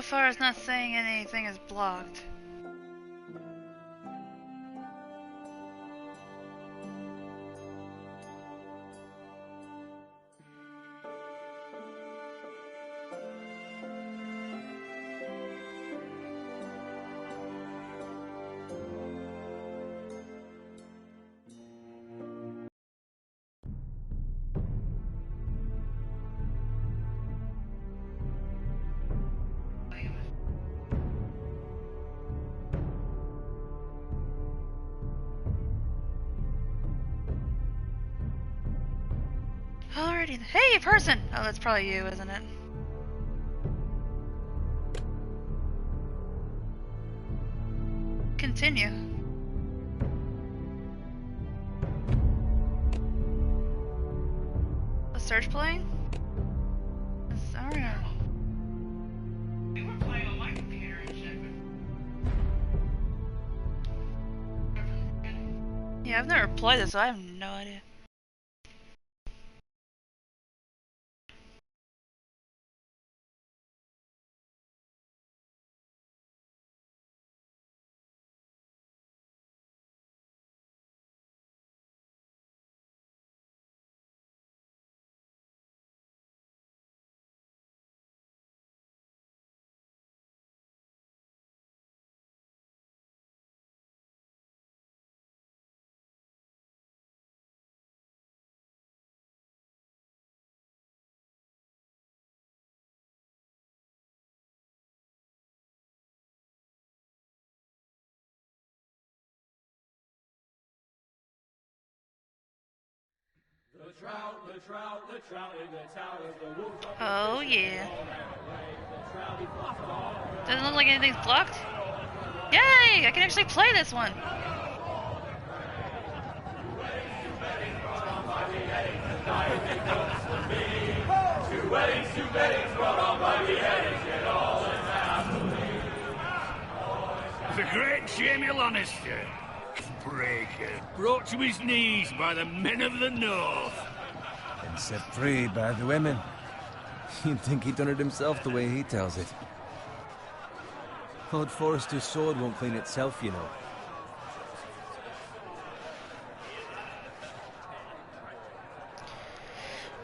So far, it's not saying anything is blocked. Alrighty, hey, person! Oh, that's probably you, isn't it? Continue. A search playing? Alright. We were playing on my computer and shit. Yeah, I've never played this, so I have no idea. The trout in the towers, the wolves up. Oh yeah. Doesn't look like anything's blocked. Yay! I can actually play this one. Two weddings brought on by beheadings, yet all is happily. The great Jamie Lannister, breaker, brought to his knees by the men of the North. And set free by the women. You'd think he'd done it himself the way he tells it. Lord Forrester's sword won't clean itself, you know.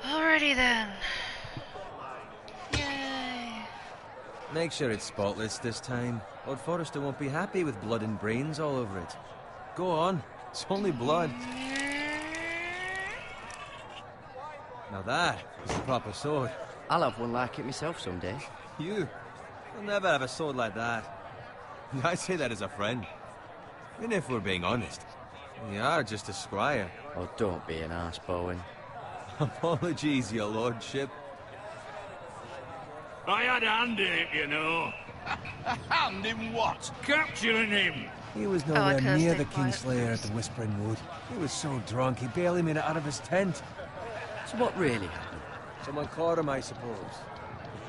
Alrighty then. Yay. Make sure it's spotless this time. Lord Forrester won't be happy with blood and brains all over it. Go on. It's only blood. Now that is a proper sword. I'll have one like it myself someday. You'll never have a sword like that. I say that as a friend. And if we're being honest, you are just a squire. Oh, don't be an arse, Bowen. Apologies, your lordship. I had a hand in it, you know. Hand in what? Capturing him. He was I nowhere could've near stayed the quiet. Kingslayer at the Whispering Wood. He was so drunk he barely made it out of his tent. So what really happened? Someone caught him, I suppose.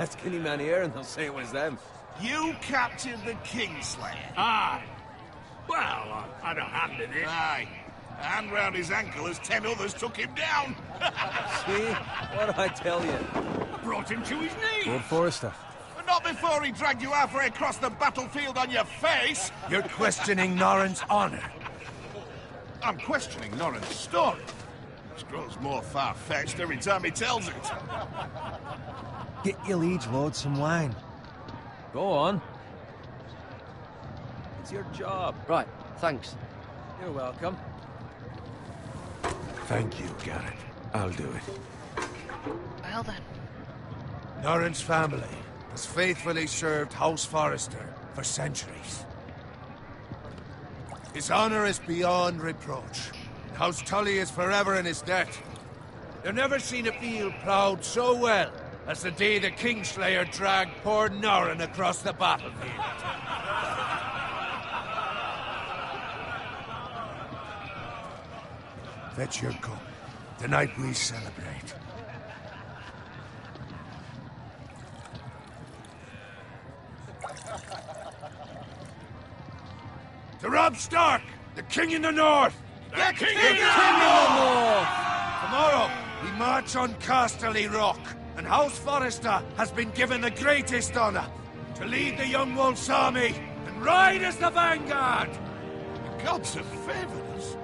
Ask any man here and they'll say it was them. You captured the Kingslayer. Aye. Well, I had a hand in it. Aye. A hand round his ankle as 10 others took him down. See? What did I tell you? Brought him to his knees. Lord Forrester. But not before he dragged you halfway across the battlefield on your face. You're questioning Norrin's honor. I'm questioning Norrin's story. Which grows more far-fetched every time he tells it. Get your liege lord some wine. Go on. It's your job. Right, thanks. You're welcome. Thank you, Garrett. I'll do it. Well then. Norrin's family has faithfully served House Forrester for centuries. His honor is beyond reproach. House Tully is forever in his debt. You've never seen a field ploughed so well as the day the Kingslayer dragged poor Norrin across the battlefield. Fetch your cup. Tonight we celebrate. To Robb Stark, the King in the North! The King The of King in the North! Tomorrow, we march on Casterly Rock, and House Forrester has been given the greatest honor to lead the young wolf's army and ride as the vanguard. The gods have favoured us.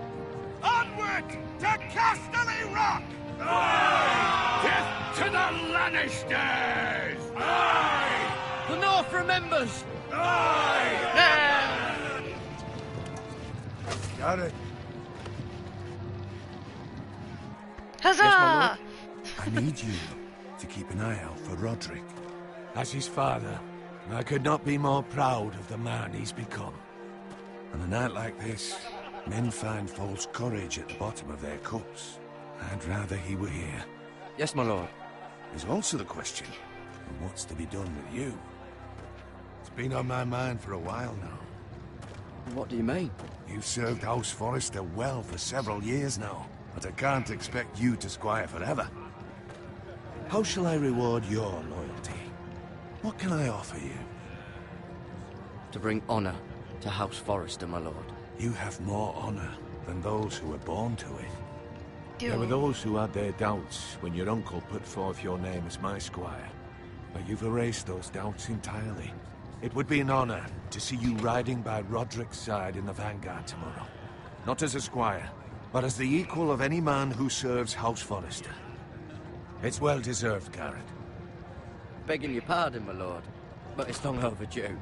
Onward to Casterly Rock! Aye! Death to the Lannisters! Aye! The North remembers! Aye! Got it. Huzzah! I need you to keep an eye out for Roderick. As his father, I could not be more proud of the man he's become. On a night like this, men find false courage at the bottom of their cups. I'd rather he were here. Yes, my lord. There's also the question of what's to be done with you. It's been on my mind for a while now. What do you mean? You've served House Forrester well for several years now, but I can't expect you to squire forever. How shall I reward your loyalty? What can I offer you? To bring honor to House Forrester, my lord. You have more honor than those who were born to it. There were those who had their doubts when your uncle put forth your name as my squire. But you've erased those doubts entirely. It would be an honor to see you riding by Roderick's side in the vanguard tomorrow. Not as a squire, but as the equal of any man who serves House Forrester. It's well deserved, Garrett. Begging your pardon, my lord, but it's long overdue.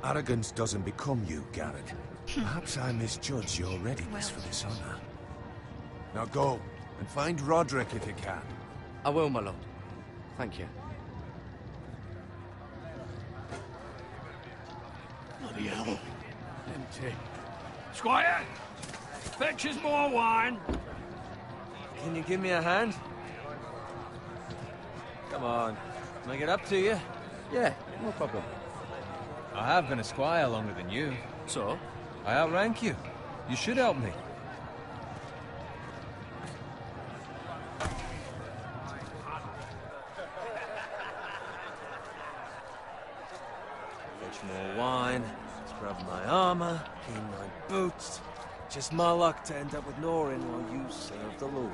Arrogance doesn't become you, Garrett. Perhaps I misjudge your readiness for this honor. Now go, and find Roderick if you can. I will, my lord. Thank you. Bloody hell. Empty. Squire! Fetch us more wine. Can you give me a hand? Come on. Can I get up to you? Yeah, no problem. I have been a squire longer than you. So? I outrank you. You should help me. Fetch more wine, scrub my armor, clean my boots. Just my luck to end up with Norin while you serve the Lord.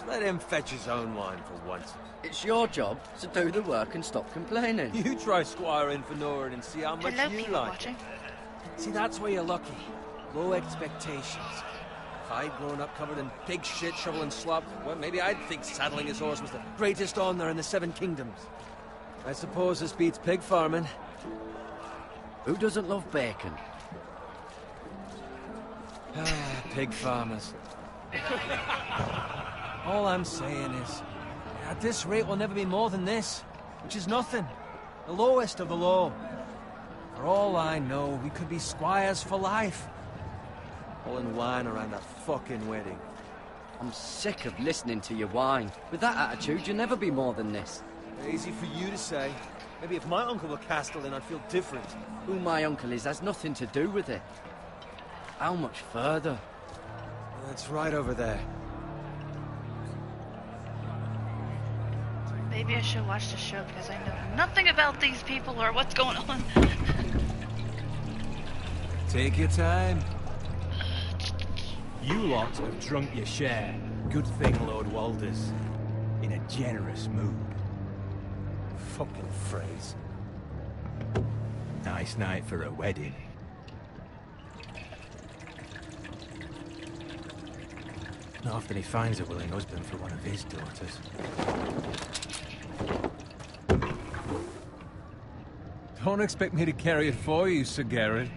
Let him fetch his own wine for once. It's your job to do the work and stop complaining. You try squiring for Norin and see how much Hello, you people like watching. it. See, that's where you're lucky. Low expectations. If I'd grown up covered in pig shit, shoveling slop, well, maybe I'd think saddling his horse was the greatest honor in the Seven Kingdoms. I suppose this beats pig farming. Who doesn't love bacon? Ah, pig farmers. All I'm saying is, at this rate we'll never be more than this, which is nothing. The lowest of the low. For all I know, we could be squires for life. Pulling wine around that fucking wedding. I'm sick of listening to your whine. With that attitude, you'll never be more than this. Easy for you to say. Maybe if my uncle were Castellan, I'd feel different. Who my uncle is has nothing to do with it. How much further? That's right over there. Maybe I should watch the show because I know nothing about these people or what's going on. Take your time. You lot have drunk your share. Good thing Lord Walder's in a generous mood. Fucking phrase. Nice night for a wedding. Not often he finds a willing husband for one of his daughters. Don't expect me to carry it for you, Sir Garrett.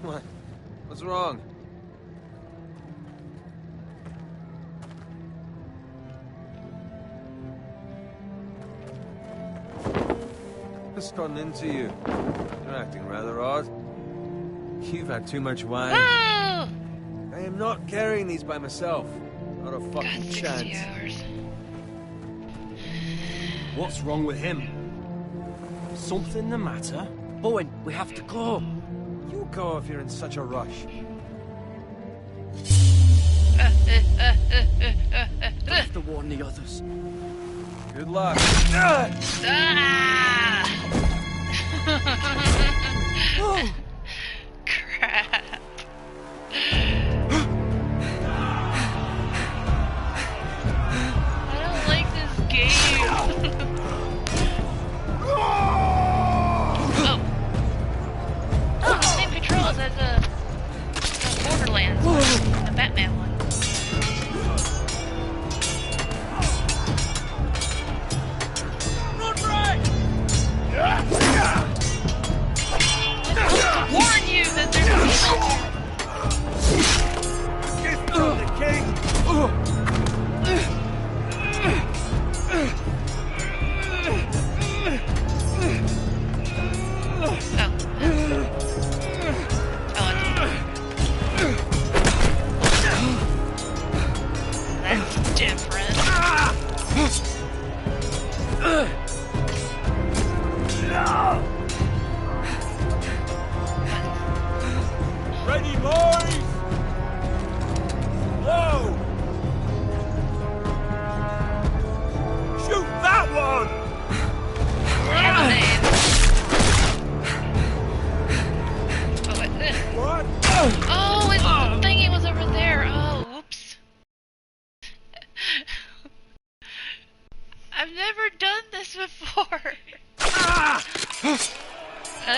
What? What's wrong? What's gotten into you? You're acting rather odd. You've had too much wine. Oh! I am not carrying these by myself. Not a God, fucking 60 chance. hours. What's wrong with him? Something the matter? Bowen, we have to go. You go if you're in such a rush. I have to warn the others. Good luck. Ah! Crap. I don't like this game.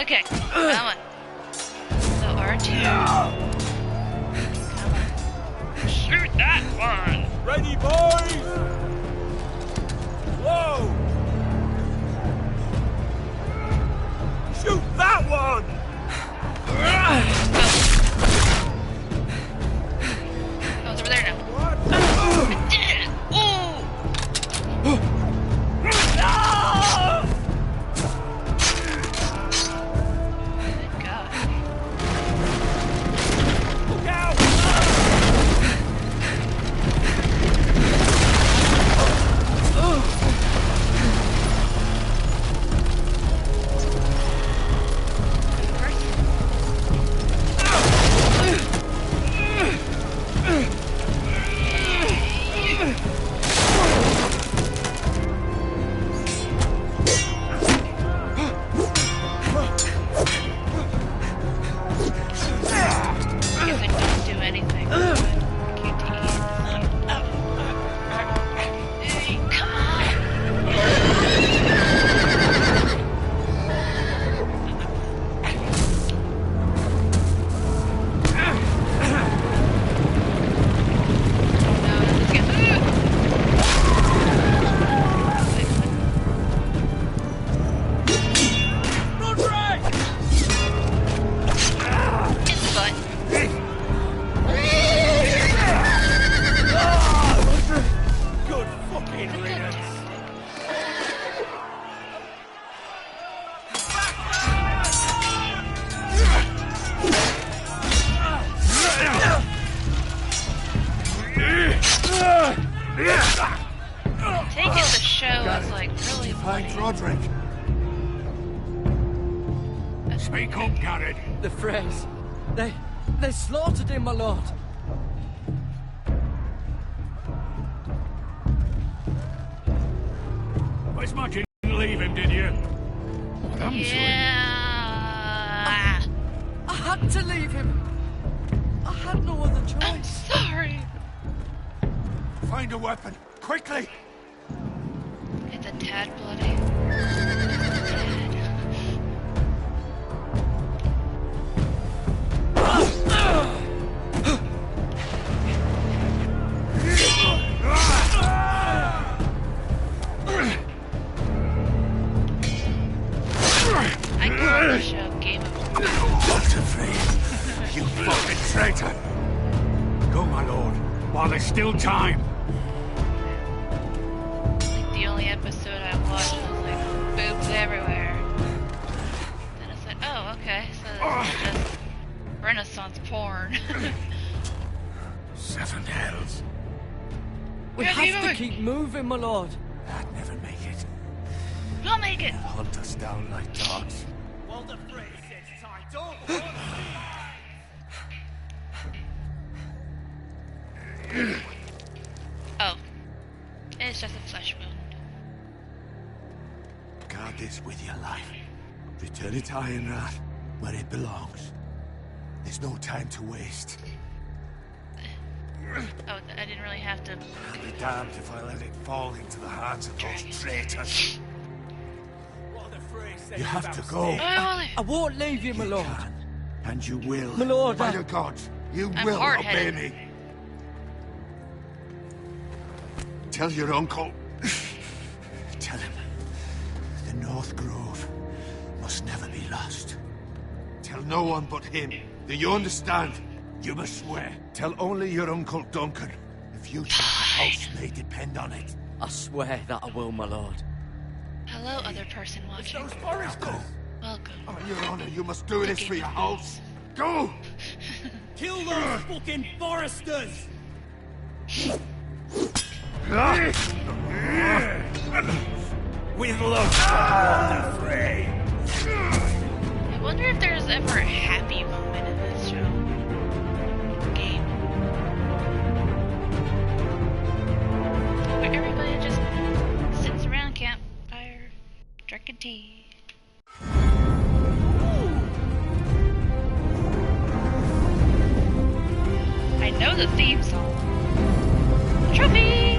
Okay, come on. So R2. Come on. Shoot that one! Ready, boys! Whoa! Shoot that one! Oh, it's over there now. I did it! Oh! Good God. Look out! Guess I don't do anything. Hey, come on! No, this is good. In the butt. Good fucking riddance. Taking the show is like really Find funny. Roderick. Speak up, Garrett. The Freys. They slaughtered him, my lord. Where's my king? Leave him, did you? What happened to him? Yeah. I had to leave him. I had no other I'm choice. sorry. Find a weapon, quickly! It's a tad bloody. I call the show Game of Dr. Frey, you fucking traitor! Go, my lord, while there's still time. Like the only episode I watched was like boobs everywhere. Then I said, oh, okay, so this is just Renaissance porn. 7 hells. We Yeah, keep have to moving. keep moving, my lord. I'd never make it. We'll make it. They'll hunt us down like dogs. Well, the Frey says time. Don't Oh. It's just a flesh wound. Guard this with your life. Return it to Ironrath, where it belongs. There's no time to waste. Oh, I didn't really have to. I'll be damned if I let it fall into the hands of those traitors. What the Frey says You have about to go. staying. I won't leave you, my You lord. can, and you will. My lord, By I- the gods, you I'm will obey hard-headed. me. Tell your uncle. Tell him the North Grove must never be lost. Tell no one but him. Do you understand? You must swear. Tell only your Uncle Duncan. The future of the house may depend on it. I swear that I will, my lord. Hello, other person watching. Those foresters. Go. Welcome. On your honor, you must do this Game for your of house. Go! Kill those fucking foresters. With love, the Frey. I wonder if there's ever a happy moment in this show. Game. Where everybody just sits around campfire, drinking tea. I know the theme song. Trophy!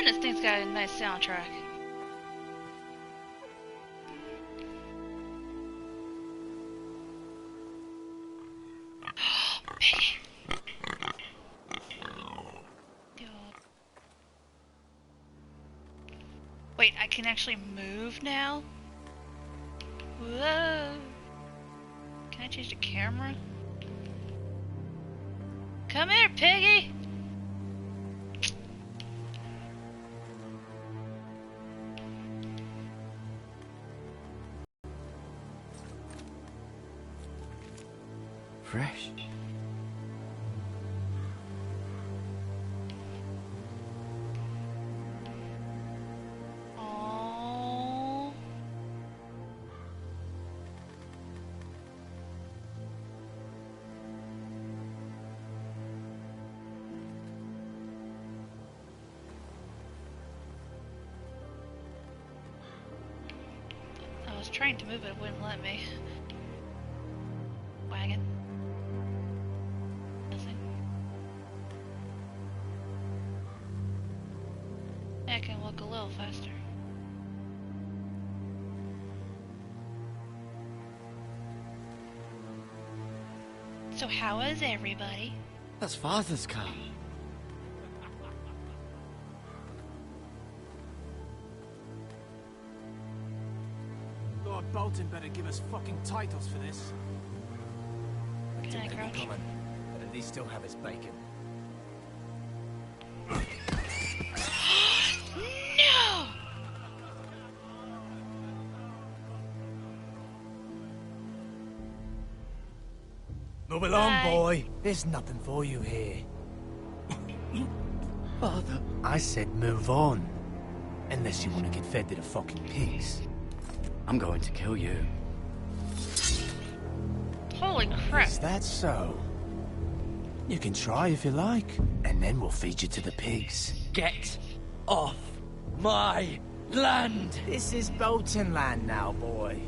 Man, this thing's got a nice soundtrack. Piggy. Wait, I can actually move now? Whoa. Can I change the camera? Come here, piggy! Fresh. Aww. I was trying to move it, it wouldn't let me. Wagon. Nothing. I can walk a little faster. So how is everybody? That's Father's car. Lord Bolton better give us fucking titles for this. Can I crouch? Coming, but at least still have his bacon. No! Move along, Bye. boy. There's nothing for you here. Father. I said move on. Unless you want to get fed to the fucking pigs. I'm going to kill you. Holy crap. Is that so? You can try if you like, and then we'll feed you to the pigs. Get off my land! This is Bolton land now, boy.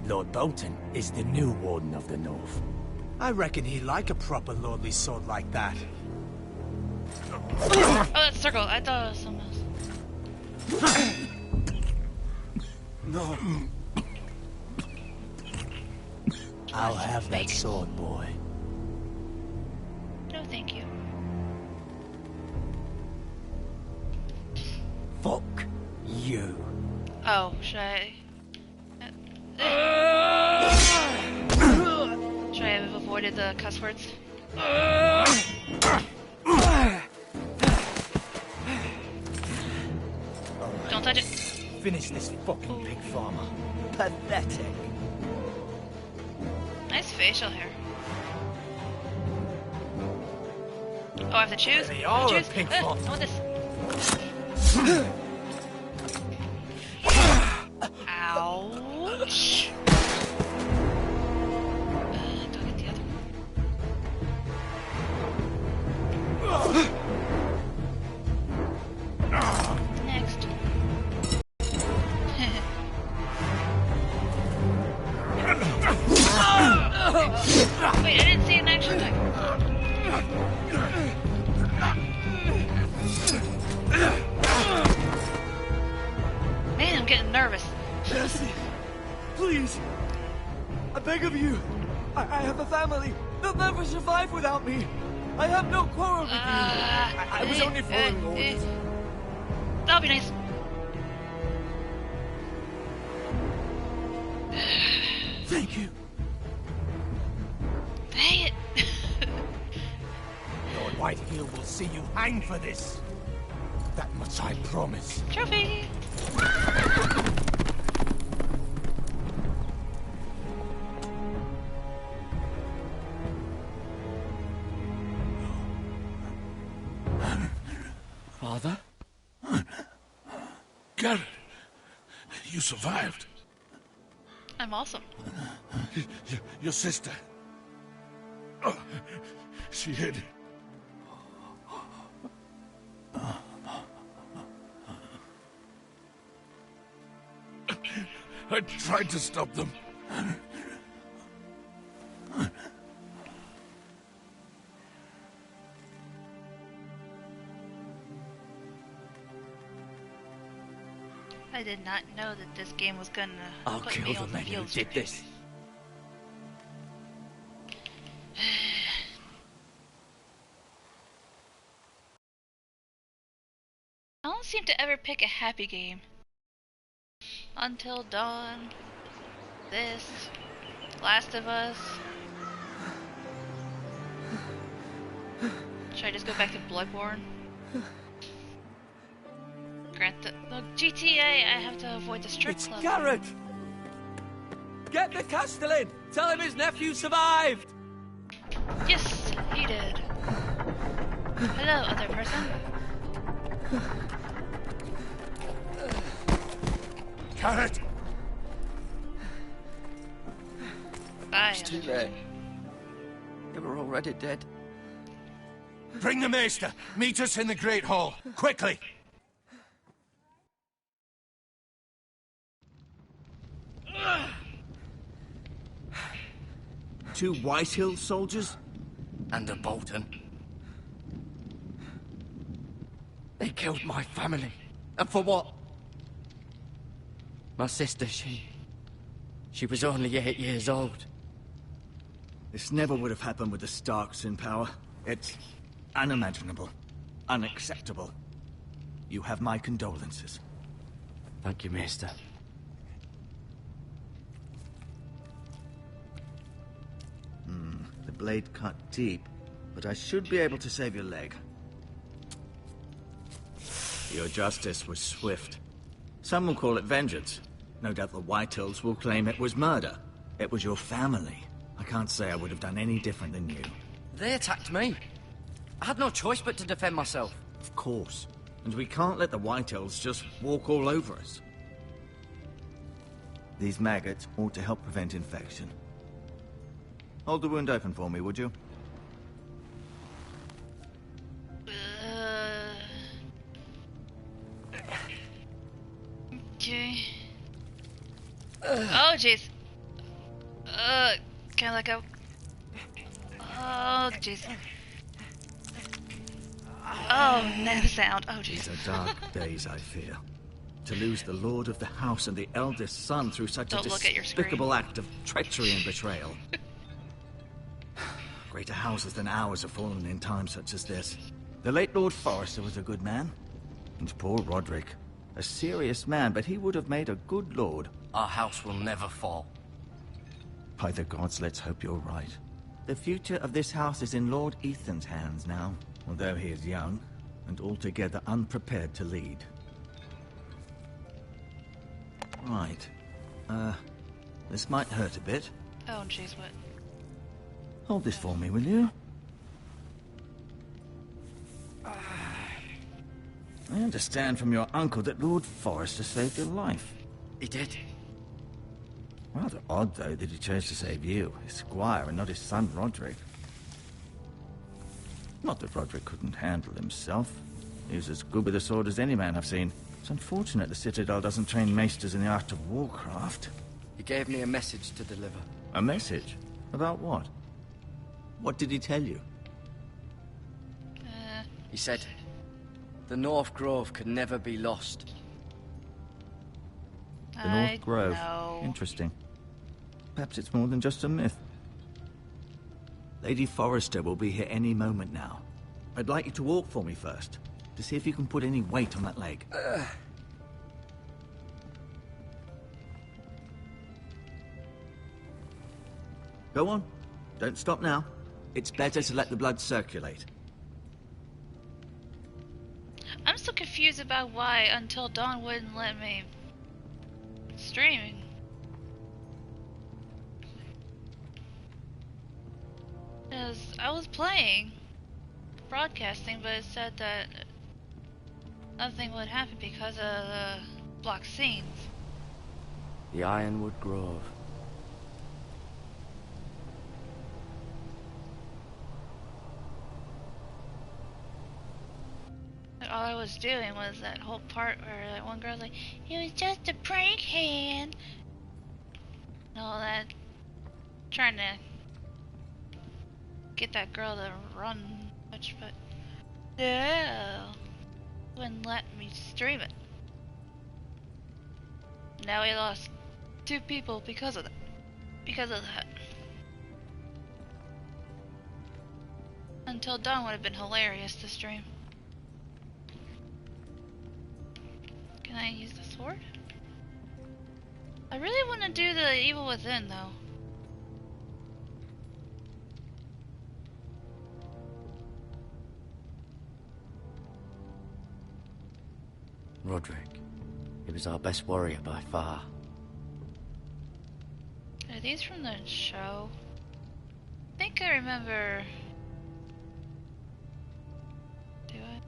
Lord Bolton is the new Warden of the North. I reckon he'd like a proper lordly sword like that. Oh, that's circle. I thought it was something else. No. I'll have that Bacon. sword, boy. No, thank you. Fuck you. Oh, should I... Should I have avoided the cuss words? Don't touch it. Finish this fucking pig farmer. Pathetic. Nice facial hair. Oh, I have to choose? They I have to are a choose? pig I farm. want this. Ouch. Do I get the other one? Next. Wait, I didn't see an action attack. Man, I'm getting nervous. Jesse, please. I beg of you. I have a family. They'll never survive without me. I have no quarrel with you. I was only following orders. That'll be nice. Thank you. Dang it. Lord Whitehill will see you hang for this. That much I promise. Trophy. Father? Garrett, you survived. I'm awesome. Your sister. Oh, she hid. I tried to stop them. I did not know that this game was gonna I'll put kill me the on men who field did stripping. this. I don't seem to ever pick a happy game. Until Dawn, this, Last of Us. Should I just go back to Bloodborne? Look, GTA, I have to avoid the strip It's club. Garrett! Get the Castellan! Tell him his nephew survived! Yes, he did. Hello, other person. Garrett! Bye. It's too late. They were already dead. Bring the maester! Meet us in the Great Hall! Quickly! Two Whitehill soldiers? And a Bolton. They killed my family. And for what? My sister, she was only 8 years old. This never would have happened with the Starks in power. It's unimaginable. Unacceptable. You have my condolences. Thank you, Maester. The blade cut deep, but I should be able to save your leg. Your justice was swift. Some will call it vengeance. No doubt the Whitehills will claim it was murder. It was your family. I can't say I would have done any different than you. They attacked me. I had no choice but to defend myself. Of course. And we can't let the Whitehills just walk all over us. These maggots ought to help prevent infection. Hold the wound open for me, would you? Okay. Oh, jeez. Can I let go? Oh, jeez. Oh, no sound. Oh, jeez. These are dark days, I fear. To lose the lord of the house and the eldest son through such Don't a look at your screen. despicable act of treachery and betrayal. Greater houses than ours have fallen in times such as this. The late Lord Forrester was a good man. And poor Roderick. A serious man, but he would have made a good lord. Our house will never fall. By the gods, let's hope you're right. The future of this house is in Lord Ethan's hands now, although he is young and altogether unprepared to lead. Right. This might hurt a bit. Oh, jeez, what? Hold this for me, will you? I understand from your uncle that Lord Forrester saved your life. He did. Rather odd, though, that he chose to save you, his squire, and not his son Roderick. Not that Roderick couldn't handle himself. He was as good with a sword as any man I've seen. It's unfortunate the Citadel doesn't train maesters in the art of warcraft. He gave me a message to deliver. A message? About what? What did he tell you? He said, the North Grove could never be lost. The North Grove. know. Interesting. Perhaps it's more than just a myth. Lady Forrester will be here any moment now. I'd like you to walk for me first, to see if you can put any weight on that leg. Go on. Don't stop now. It's better to let the blood circulate. I'm still confused about why Until Dawn wouldn't let me streaming. Because I was playing, broadcasting, but it said that nothing would happen because of the block scenes. The Ironwood Grove. But all I was doing was that whole part where that one girl's like, it was just a prank hand. And all that. Trying to get that girl to run much, but no. Wouldn't let me stream it. now we lost 2 people because of that. Until Dawn would have been hilarious to stream. Can I use the sword? I really want to do the Evil Within though. Roderick. He was our best warrior by far. Are these from the show? I think I remember. Do I?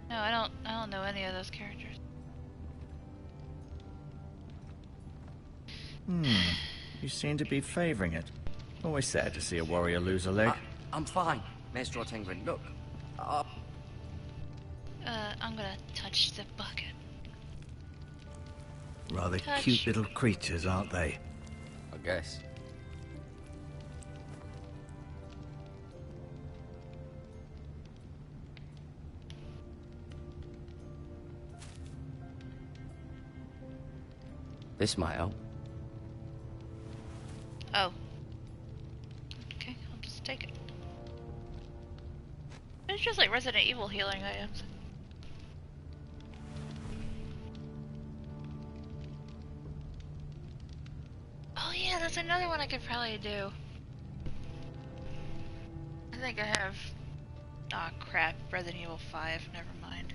No, I don't know any of those characters. You seem to be favoring it. Always sad to see a warrior lose a leg. I'm fine, Maestro Tengrin. Look. I'm gonna touch the bucket. Rather Touch. cute little creatures, aren't they? I guess. This might help. Oh. Okay, I'll just take it. It's just like Resident Evil healing items. Oh yeah, that's another one I could probably do. I think I have... Aw, crap. Resident Evil 5. Never mind.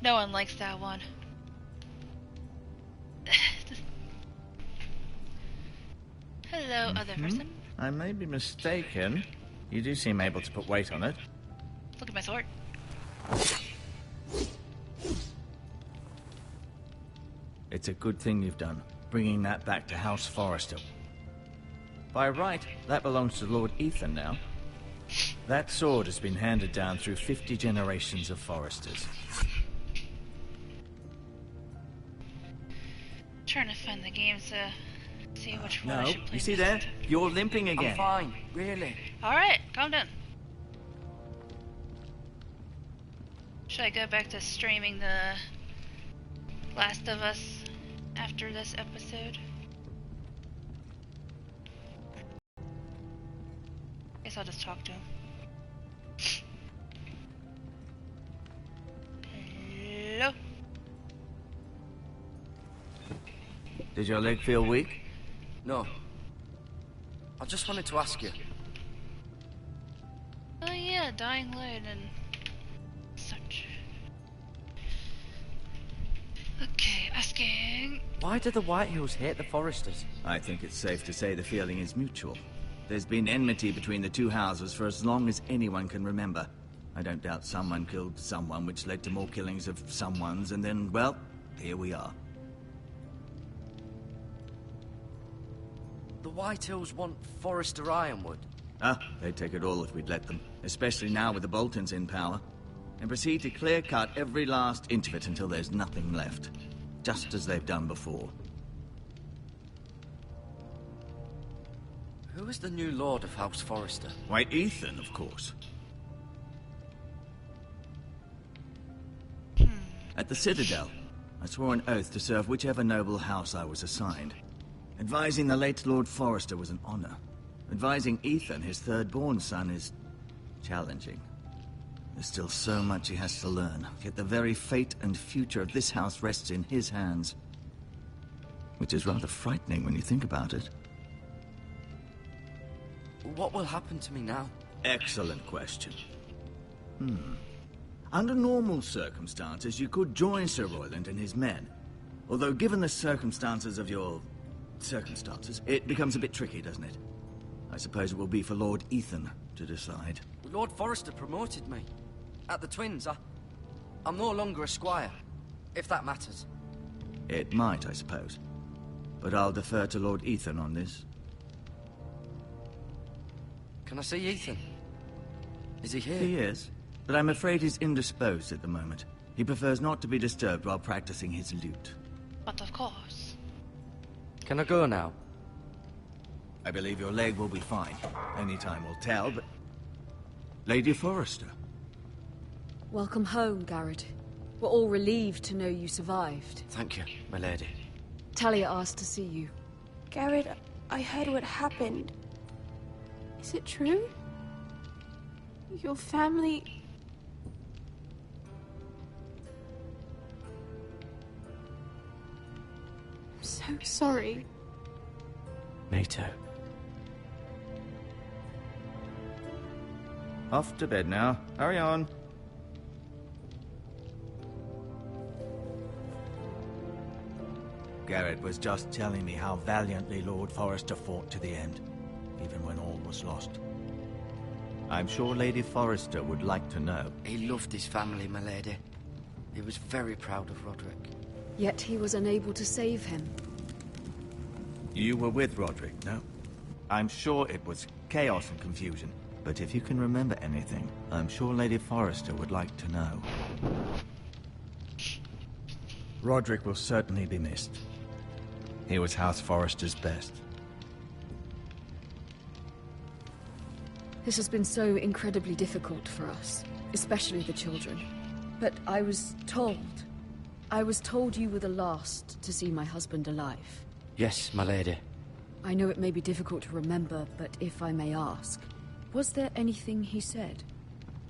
No one likes that one. Hello, other person. I may be mistaken. You do seem able to put weight on it. Look at my sword. It's a good thing you've done, bringing that back to House Forrester. By right, that belongs to Lord Ethan now. That sword has been handed down through 50 generations of Forresters. Trying to find the games to see which one I No, should play. you see there? You're limping again. I'm fine, really. Alright, calm down. Should I go back to streaming the Last of Us after this episode? Guess I'll just talk to him. Hello? Did your leg feel weak? No. I just wanted to ask you. Oh yeah, dying light and such. Okay, asking. Why do the White Hills hate the Forresters? I think it's safe to say the feeling is mutual. There's been enmity between the two houses for as long as anyone can remember. I don't doubt someone killed someone, which led to more killings of someones, and then, well, here we are. The White Hills want Forrester Ironwood. They'd take it all if we'd let them, especially now with the Boltons in power, and proceed to clear-cut every last inch of it until there's nothing left, just as they've done before. Who is the new Lord of House Forrester? White Ethan, of course. At the Citadel, I swore an oath to serve whichever noble house I was assigned. Advising the late Lord Forrester was an honor. Advising Ethan, his third-born son, is challenging. There's still so much he has to learn, yet the very fate and future of this house rests in his hands. Which is rather frightening when you think about it. What will happen to me now? Excellent question. Under normal circumstances, you could join Sir Royland and his men. Although given the circumstances of your... circumstances, it becomes a bit tricky, doesn't it? I suppose it will be for Lord Ethan to decide. Lord Forrester promoted me. At the Twins, I'm no longer a squire, if that matters. It might, I suppose. But I'll defer to Lord Ethan on this. Can I see Ethan? Is he here? He is, but I'm afraid he's indisposed at the moment. He prefers not to be disturbed while practicing his lute. But of course. Can I go now? I believe your leg will be fine. Only time will tell, but... Lady Forrester. Welcome home, Garrett. We're all relieved to know you survived. Thank you, my lady. Talia asked to see you. Garrett, I heard what happened. Is it true? Your family... I'm so sorry. Me too. Off to bed now. Hurry on. Garrett was just telling me how valiantly Lord Forrester fought to the end, even when all was lost. I'm sure Lady Forrester would like to know. He loved his family, my lady. He was very proud of Roderick. Yet he was unable to save him. You were with Roderick, no? I'm sure it was chaos and confusion, but if you can remember anything, I'm sure Lady Forrester would like to know. Roderick will certainly be missed. He was House Forrester's best. This has been so incredibly difficult for us, especially the children. But I was told you were the last to see my husband alive. Yes, my lady. I know it may be difficult to remember, but if I may ask, was there anything he said?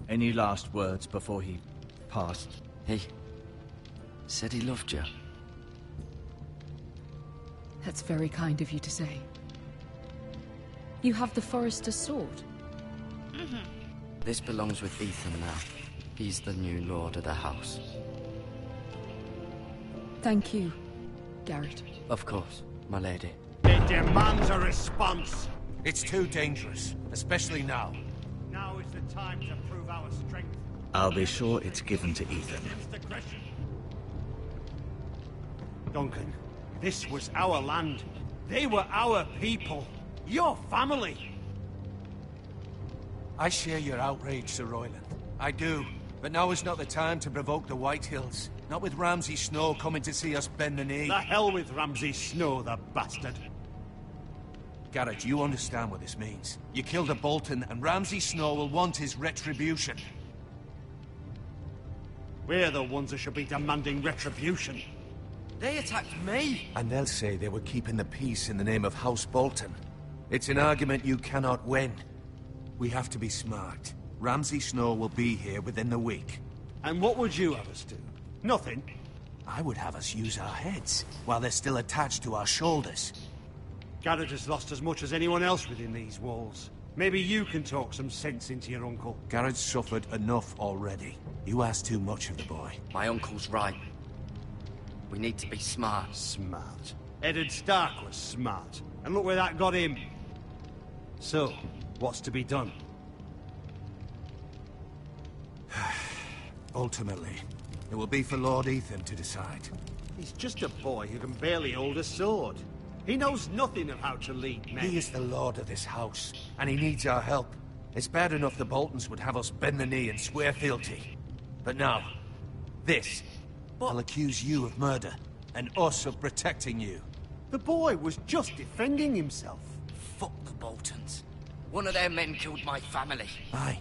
Any last words before he passed? He said he loved you. That's very kind of you to say. You have the Forrester's sword. This belongs with Ethan now. He's the new lord of the house. Thank you, Garrett. Of course, my lady. It demands a response. It's too dangerous, especially now. Now is the time to prove our strength. I'll be sure it's given to Ethan. Duncan, this was our land. They were our people. Your family. I share your outrage, Sir Royland. I do. But now is not the time to provoke the White Hills. Not with Ramsay Snow coming to see us bend the knee. The hell with Ramsay Snow, the bastard. Garrett, you understand what this means. You killed a Bolton, and Ramsay Snow will want his retribution. We're the ones that should be demanding retribution. They attacked me! And they'll say they were keeping the peace in the name of House Bolton. It's an argument you cannot win. We have to be smart. Ramsay Snow will be here within the week. And what would you have us do? Nothing? I would have us use our heads, while they're still attached to our shoulders. Garrett has lost as much as anyone else within these walls. Maybe you can talk some sense into your uncle. Garrett's suffered enough already. You ask too much of the boy. My uncle's right. We need to be smart. Smart. Eddard Stark was smart. And look where that got him. So, what's to be done? Ultimately, it will be for Lord Ethan to decide. He's just a boy who can barely hold a sword. He knows nothing of how to lead men. He is the lord of this house, and he needs our help. It's bad enough the Boltons would have us bend the knee and swear fealty. But now, this. I'll accuse you of murder, and us of protecting you. The boy was just defending himself. Fuck the Boltons. One of their men killed my family. Aye.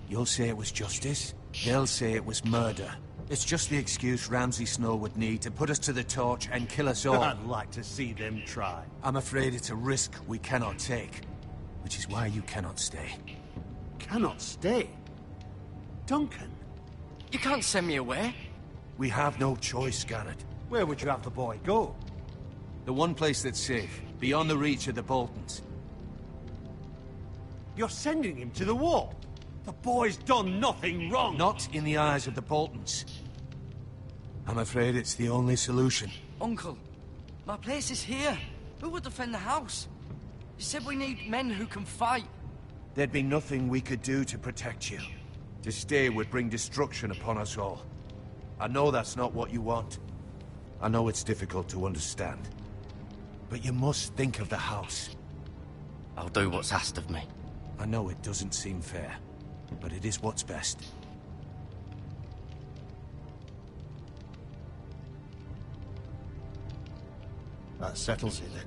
You'll say it was justice. They'll say it was murder. It's just the excuse Ramsay Snow would need to put us to the torch and kill us all. I'd like to see them try. I'm afraid it's a risk we cannot take. Which is why you cannot stay. Cannot stay? Duncan? You can't send me away. We have no choice, Garrett. Where would you have the boy go? The one place that's safe, beyond the reach of the Boltons. You're sending him to the wall? The boy's done nothing wrong! Not in the eyes of the Boltons. I'm afraid it's the only solution. Uncle, my place is here. Who would defend the house? You said we need men who can fight. There'd be nothing we could do to protect you. To stay would bring destruction upon us all. I know that's not what you want. I know it's difficult to understand. But you must think of the house. I'll do what's asked of me. I know it doesn't seem fair, but it is what's best. That settles it then.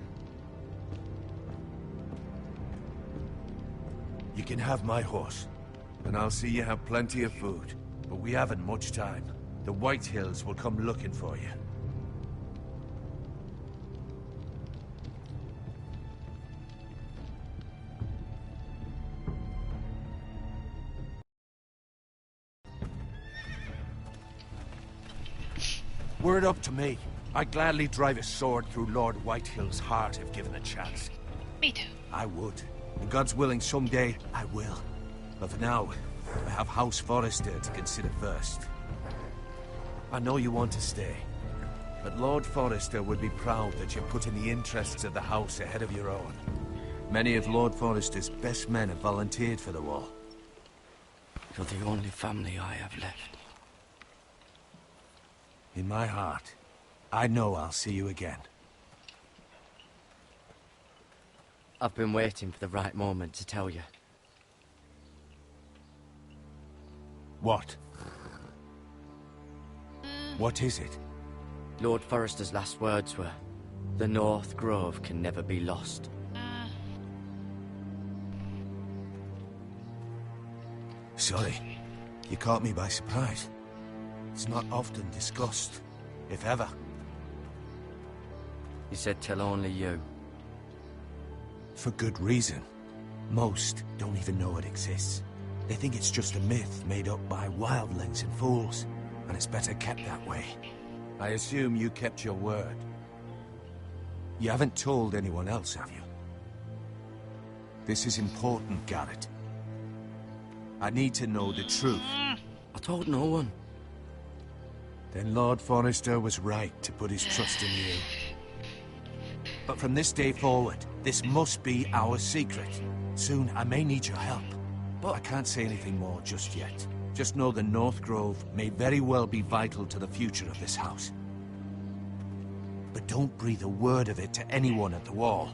You can have my horse, and I'll see you have plenty of food. But we haven't much time. the White Hills will come looking for you. Were it up to me, I'd gladly drive a sword through Lord Whitehill's heart if given a chance. Me too. I would. And God's willing, someday I will. But for now, I have House Forrester to consider first. I know you want to stay, but Lord Forrester would be proud that you're putting the interests of the house ahead of your own. Many of Lord Forrester's best men have volunteered for the war. You're the only family I have left. In my heart, I know I'll see you again. I've been waiting for the right moment to tell you. What? What is it? Lord Forrester's last words were, "The North Grove can never be lost." Sorry, you caught me by surprise. It's not often discussed, if ever. He said tell only you. For good reason. Most don't even know it exists. They think it's just a myth made up by wildlings and fools, and it's better kept that way. I assume you kept your word. You haven't told anyone else, have you? This is important, Garrett. I need to know the truth. I told no one. Then Lord Forrester was right to put his trust in you. But from this day forward, this must be our secret. Soon I may need your help. But I can't say anything more just yet. Just know the North Grove may very well be vital to the future of this house. But don't breathe a word of it to anyone at the wall.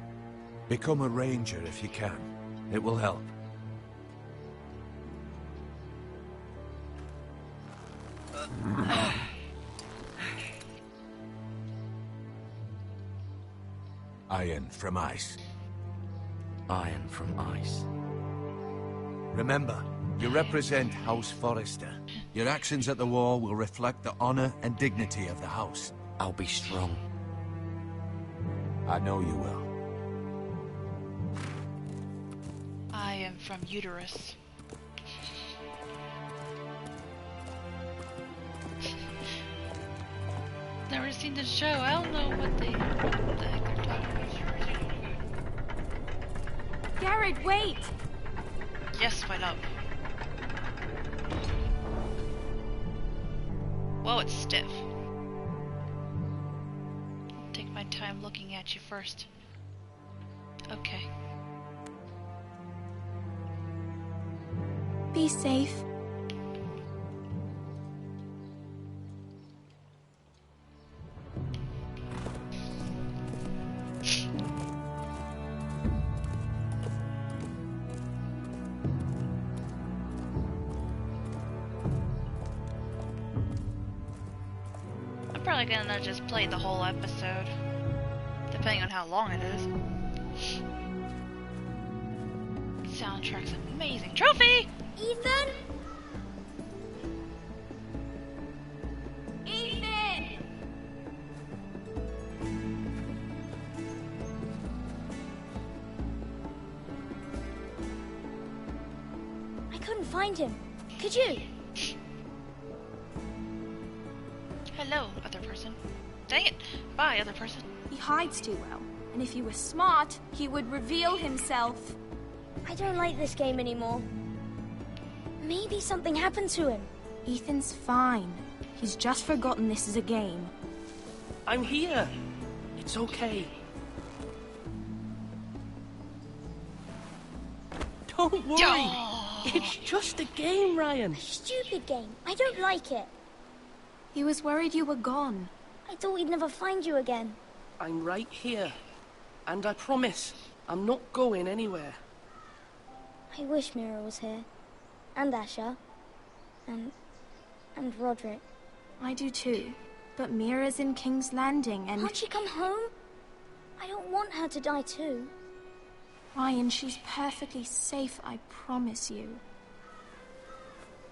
Become a ranger if you can. It will help. Iron from ice. Iron from ice. Remember, you represent House Forrester. Your actions at the war will reflect the honor and dignity of the house. I'll be strong. I know you will. I am from uterus. Never seen the show. I don't know what the heck they're talking about. Garrett, wait! Yes, why not? Whoa, it's stiff. Take my time looking at you first. Okay. Be safe. Probably gonna just play the whole episode, depending on how long it is. Soundtrack's amazing. Trophy! Ethan? Ethan! I couldn't find him. Could you? Hello, other person. Dang it! Bye, other person. He hides too well, and if he was smart, he would reveal himself. I don't like this game anymore. Maybe something happened to him. Ethan's fine. He's just forgotten this is a game. I'm here. It's okay. Don't worry. Oh. It's just a game, Ryan. Stupid game. I don't like it. He was worried you were gone. I thought we'd never find you again. I'm right here. And I promise, I'm not going anywhere. I wish Mira was here. And Asher. And Roderick. I do too. But Mira's in King's Landing and... Can't she come home? I don't want her to die too. Ryan, she's perfectly safe, I promise you.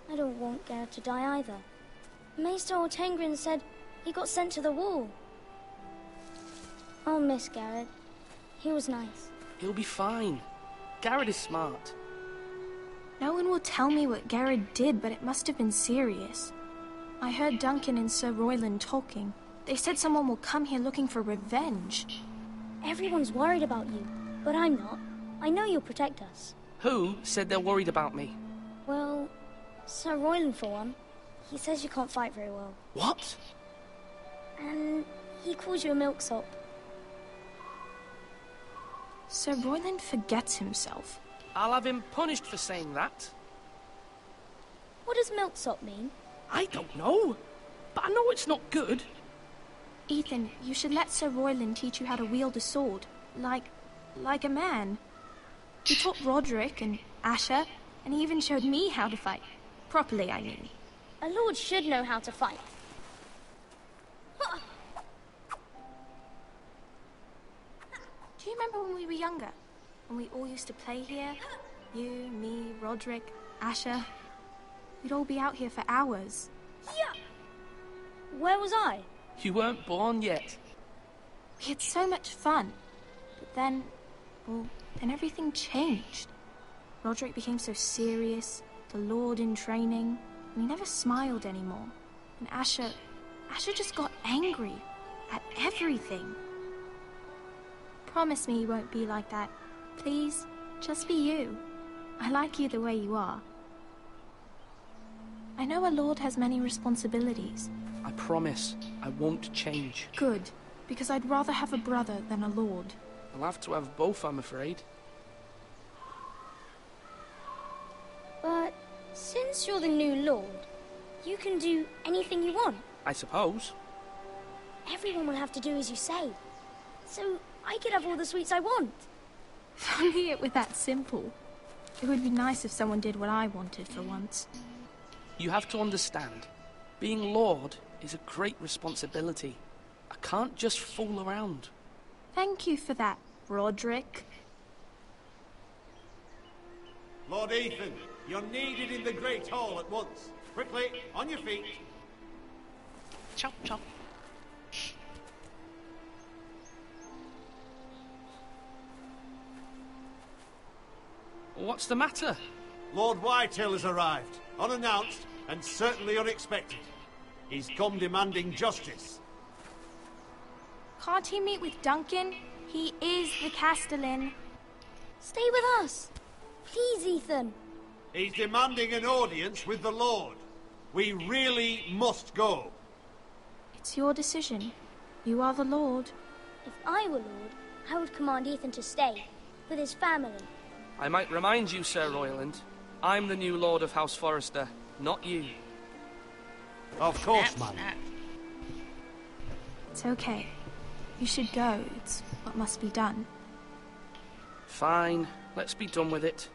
I don't want Garrett to die either. Maester Ortengrin said he got sent to the wall. I'll miss Garrett. He was nice. He'll be fine. Garrett is smart. No one will tell me what Garrett did, but it must have been serious. I heard Duncan and Sir Royland talking. They said someone will come here looking for revenge. Everyone's worried about you, but I'm not. I know you'll protect us. Who said they're worried about me? Well, Sir Royland for one. He says you can't fight very well. What? And he calls you a milksop. Sir Royland forgets himself. I'll have him punished for saying that. What does milksop mean? I don't know, but I know it's not good. Ethan, you should let Sir Royland teach you how to wield a sword. Like a man. He taught Roderick and Asher, and he even showed me how to fight. Properly, I mean. A lord should know how to fight. Do you remember when we were younger? When we all used to play here? You, me, Roderick, Asher. We'd all be out here for hours. Yeah. Where was I? You weren't born yet. We had so much fun. But then, well, then everything changed. Roderick became so serious, the Lord in training, and he never smiled anymore. And Asher just got angry at everything. Promise me you won't be like that. Please, just be you. I like you the way you are. I know a lord has many responsibilities. I promise I won't change. Good, because I'd rather have a brother than a lord. I'll have to have both, I'm afraid. But since you're the new lord, you can do anything you want. I suppose. Everyone will have to do as you say. So I could have all the sweets I want. If only it were that simple. It would be nice if someone did what I wanted for once. You have to understand, being Lord is a great responsibility. I can't just fool around. Thank you for that, Roderick. Lord Ethan, you're needed in the Great Hall at once. Quickly, on your feet. Chop, chop. What's the matter? Lord Whitehill has arrived, unannounced and certainly unexpected. He's come demanding justice. Can't he meet with Duncan? He is the Castellan. Stay with us. Please, Ethan. He's demanding an audience with the Lord. We really must go. It's your decision. You are the Lord. If I were Lord, I would command Ethan to stay, with his family. I might remind you, Sir Royland, I'm the new Lord of House Forrester, not you. Of course, man. It's okay. You should go. It's what must be done. Fine. Let's be done with it.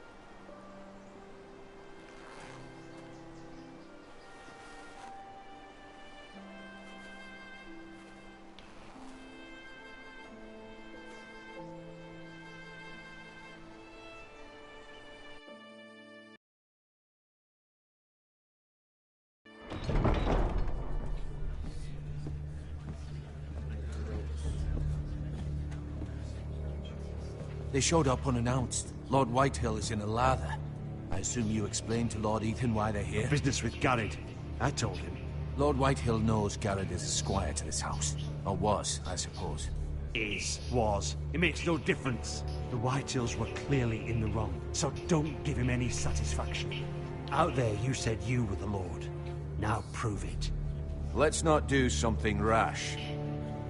They showed up unannounced. Lord Whitehill is in a lather. I assume you explained to Lord Ethan why they're here? Business with Garrett. I told him. Lord Whitehill knows Garrett is a squire to this house. Or was, I suppose. Was. It makes no difference. The Whitehills were clearly in the wrong, so don't give him any satisfaction. Out there you said you were the Lord. Now prove it. Let's not do something rash.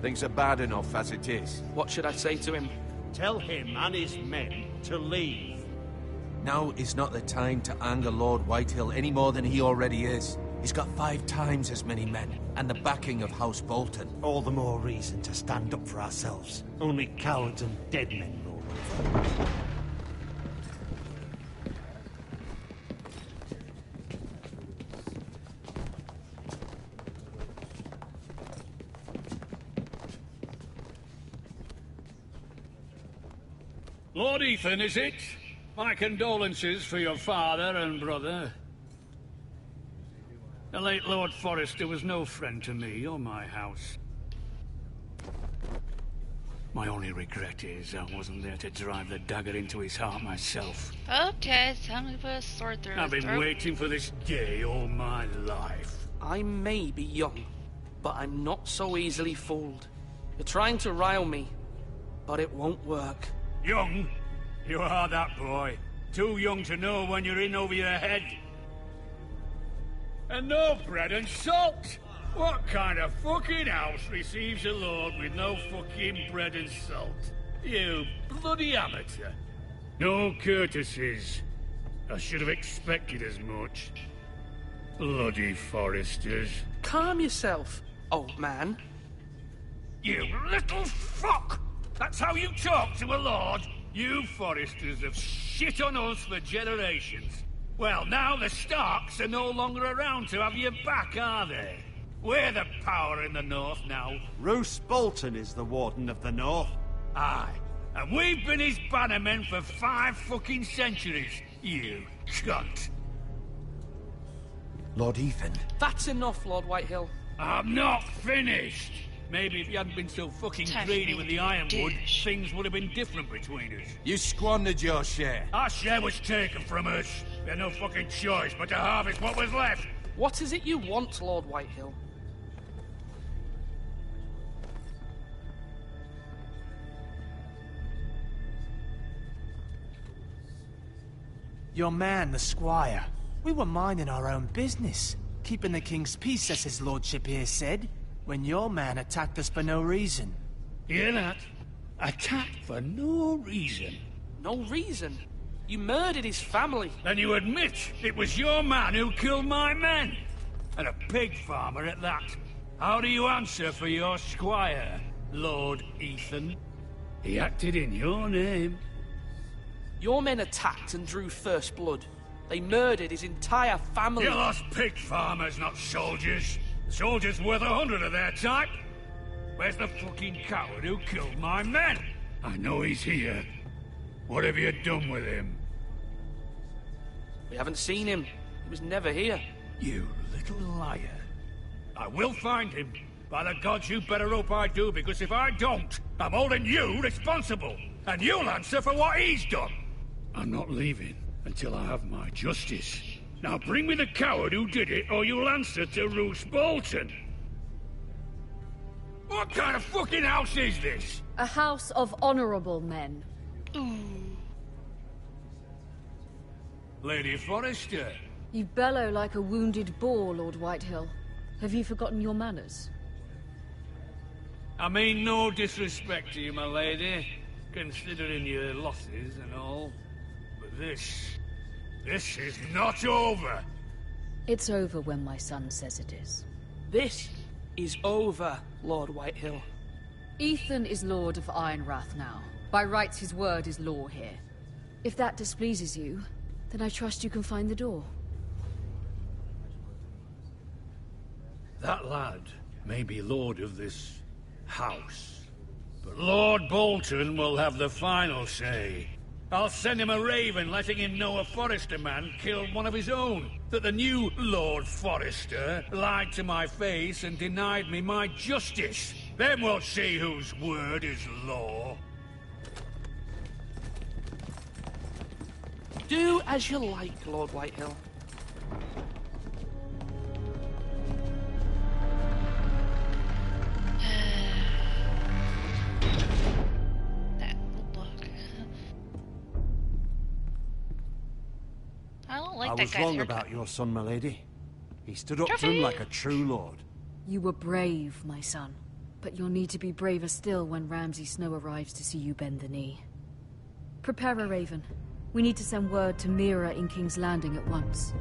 Things are bad enough as it is. What should I say to him? Tell him and his men to leave. Now is not the time to anger Lord Whitehill any more than he already is. He's got 5 times as many men, and the backing of House Bolton. All the more reason to stand up for ourselves. Only cowards and dead men roll over. Lord Ethan, is it? My condolences for your father and brother. The late Lord Forrester was no friend to me or my house. My only regret is I wasn't there to drive the dagger into his heart myself. Okay, it's time to put a sword through I've his been throat. waiting for this day all my life. I may be young, but I'm not so easily fooled. You're trying to rile me, but it won't work. Young? You are that boy. Too young to know when you're in over your head. And no bread and salt! What kind of fucking house receives a lord with no fucking bread and salt? You bloody amateur. No courtesies. I should have expected as much. Bloody Forresters. Calm yourself, old man. You little fuck! That's how you talk to a lord? You Forresters have shit on us for generations. Well, now the Starks are no longer around to have your back, are they? We're the power in the north now. Roose Bolton is the Warden of the North. Aye, and we've been his bannermen for 5 fucking centuries, you cunt. Lord Ethan. That's enough, Lord Whitehill. I'm not finished. Maybe if you hadn't been so fucking greedy with the ironwood, things would have been different between us. You squandered your share. Our share was taken from us. We had no fucking choice but to harvest what was left. What is it you want, Lord Whitehill? Your man, the squire. We were minding our own business, keeping the king's peace, as his lordship here said, when your man attacked us for no reason. Hear that? Attacked for no reason. No reason? You murdered his family. Then you admit it was your man who killed my men. And a pig farmer at that. How do you answer for your squire, Lord Ethan? He acted in your name. Your men attacked and drew first blood. They murdered his entire family. You lost pig farmers, not soldiers. The soldiers worth 100 of their type. Where's the fucking coward who killed my men? I know he's here. What have you done with him? We haven't seen him. He was never here. You little liar. I will find him. By the gods, you better hope I do, because if I don't, I'm holding you responsible. And you'll answer for what he's done. I'm not leaving until I have my justice. Now bring me the coward who did it, or you'll answer to Roose Bolton. What kind of fucking house is this? A house of honorable men. Lady Forrester. You bellow like a wounded boar, Lord Whitehill. Have you forgotten your manners? I mean no disrespect to you, my lady, considering your losses and all. But this is not over. It's over when my son says it is. This is over, Lord Whitehill. Ethan is Lord of Ironrath now. By rights, his word is law here. If that displeases you, then I trust you can find the door. That lad may be lord of this house, but Lord Bolton will have the final say. I'll send him a raven letting him know a Forrester man killed one of his own. That the new Lord Forrester lied to my face and denied me my justice. Then we'll see whose word is law. Do as you like, Lord Whitehill. I was wrong about your son, my lady. He stood up to him like a true lord. You were brave, my son. But you'll need to be braver still when Ramsay Snow arrives to see you bend the knee. Prepare a raven. We need to send word to Mira in King's Landing at once.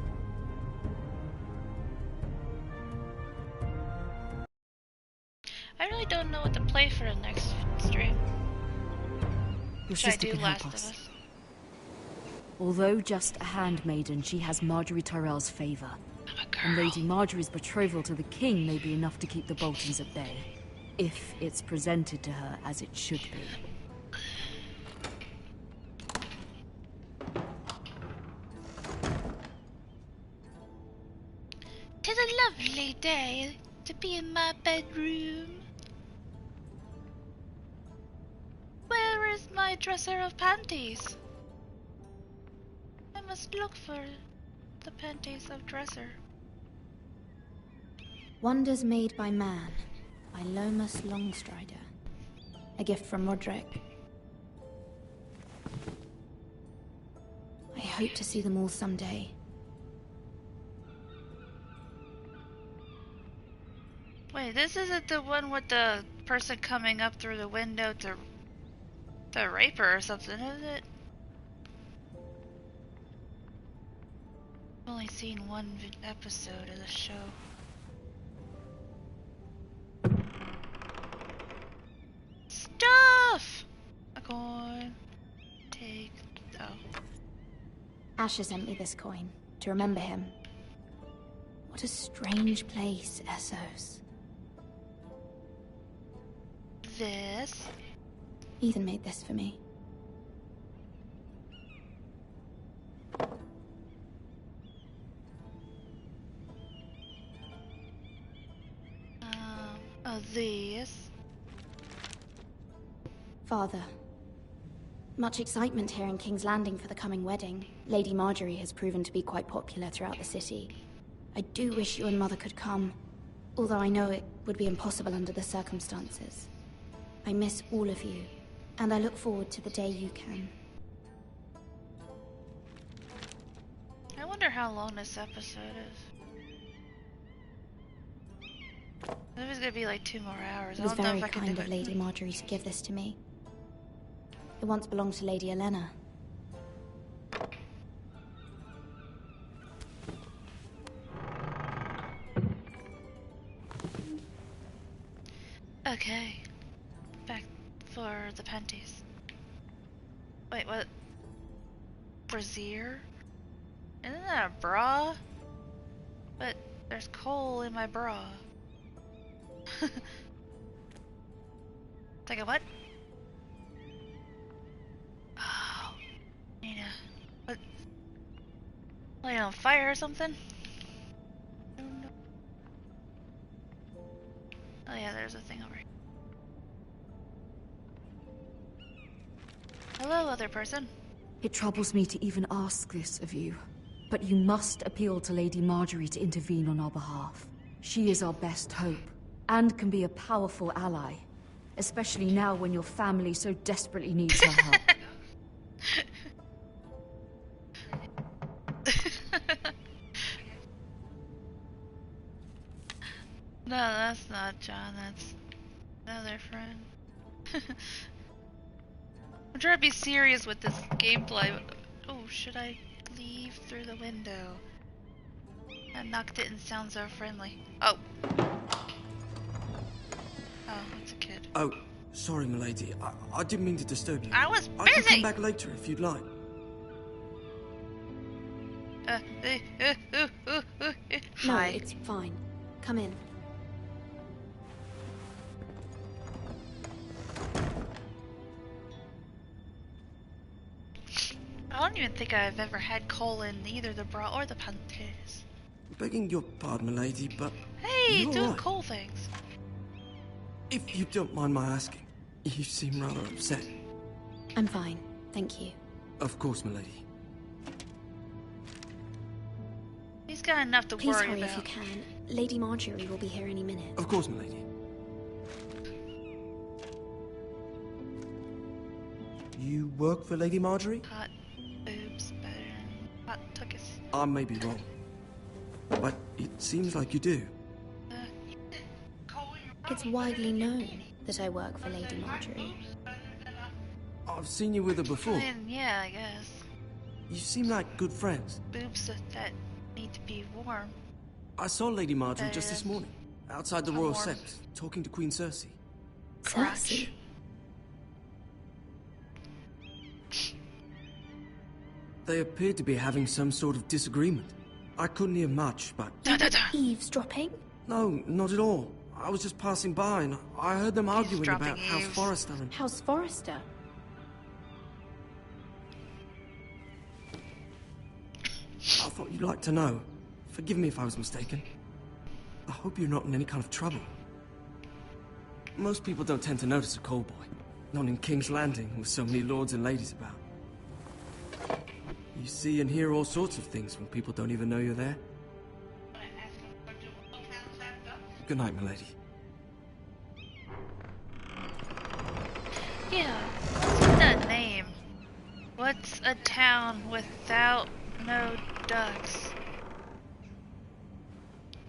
I really don't know what to play for the next stream. Your Should I sister do can Last help of us. Us? Although just a handmaiden, she has Marjorie Tyrell's favor. And Lady Marjorie's betrothal to the king may be enough to keep the Boltons at bay. If it's presented to her as it should be. 'Tis a lovely day to be in my bedroom. Where is my dresser of panties? I must look for the panties of dresser. Wonders Made by Man by Lomas Longstrider. A gift from Roderick. I hope to see them all someday. Wait, this isn't the one with the person coming up through the window to rape her or something, is it? I've only seen one episode of the show. Stuff! A coin. Take. Oh. Asher sent me this coin to remember him. What a strange place, Essos. This. Ethan made this for me. This. Father. Much excitement here in King's Landing for the coming wedding. Lady Marjorie has proven to be quite popular throughout the city. I do wish you and Mother could come, although I know it would be impossible under the circumstances. I miss all of you, and I look forward to the day you can. I wonder how long this episode is. It was gonna be like 2 more hours. It was I don't know very if I can kind do of it. Lady Marjorie to give this to me. It once belonged to Lady Elena. Okay. Back for the panties. Wait, what? Brassiere? Isn't that a bra? But there's coal in my bra. Take a what? Oh, Nina. What? Light it on fire or something? Oh yeah, there's a thing over here. Hello, other person. It troubles me to even ask this of you, but you must appeal to Lady Marjorie to intervene on our behalf. She is our best hope, and can be a powerful ally, especially now when your family so desperately needs her help. No, that's not John, that's another friend. I'm trying to be serious with this gameplay. Oh, should I leave through the window? That knock didn't sound so friendly. Oh. Oh, it's a kid. Oh, sorry, milady. I didn't mean to disturb you. I was I can busy! come back later if you'd like. No, Hi. it's fine. Come in. I don't even think I've ever had coal in either the bra or the panties. Begging your pardon, milady, but... Hey, you're doing right. coal things. If you don't mind my asking, you seem rather upset. I'm fine, thank you. Of course, milady. He's got enough to Please worry hurry about. if you can. Lady Marjorie will be here any minute. Of course, milady. You work for Lady Marjorie? Hot boobs, hot tuckus. I may be wrong, but it seems like you do. It's widely known that I work for Lady Marjorie. I've seen you with her before. I mean, yeah, I guess. You seem like good friends. Boobs that need to be warm. I saw Lady Marjorie just this morning, outside the Royal warm. Sept, talking to Queen Cersei. Cersei? They appeared to be having some sort of disagreement. I couldn't hear much, but... Eavesdropping? No, not at all. I was just passing by and I heard them arguing about House Eves. Forrester and... House Forrester? I thought you'd like to know. Forgive me if I was mistaken. I hope you're not in any kind of trouble. Most people don't tend to notice a call boy. Not in King's Landing, with so many lords and ladies about. You see and hear all sorts of things when people don't even know you're there. Good night, milady. Yeah, what's that name? What's a town without no ducks?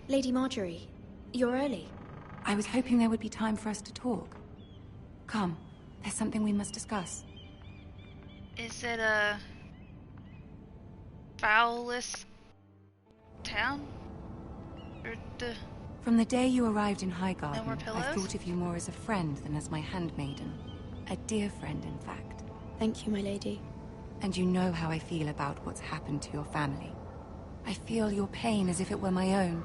Lady Marjorie, you're early. I was hoping there would be time for us to talk. Come, there's something we must discuss. Is it a foulest town? Or the... From the day you arrived in Highgarden, No more pillows? I've thought of you more as a friend than as my handmaiden. A dear friend, in fact. Thank you, my lady. And you know how I feel about what's happened to your family. I feel your pain as if it were my own.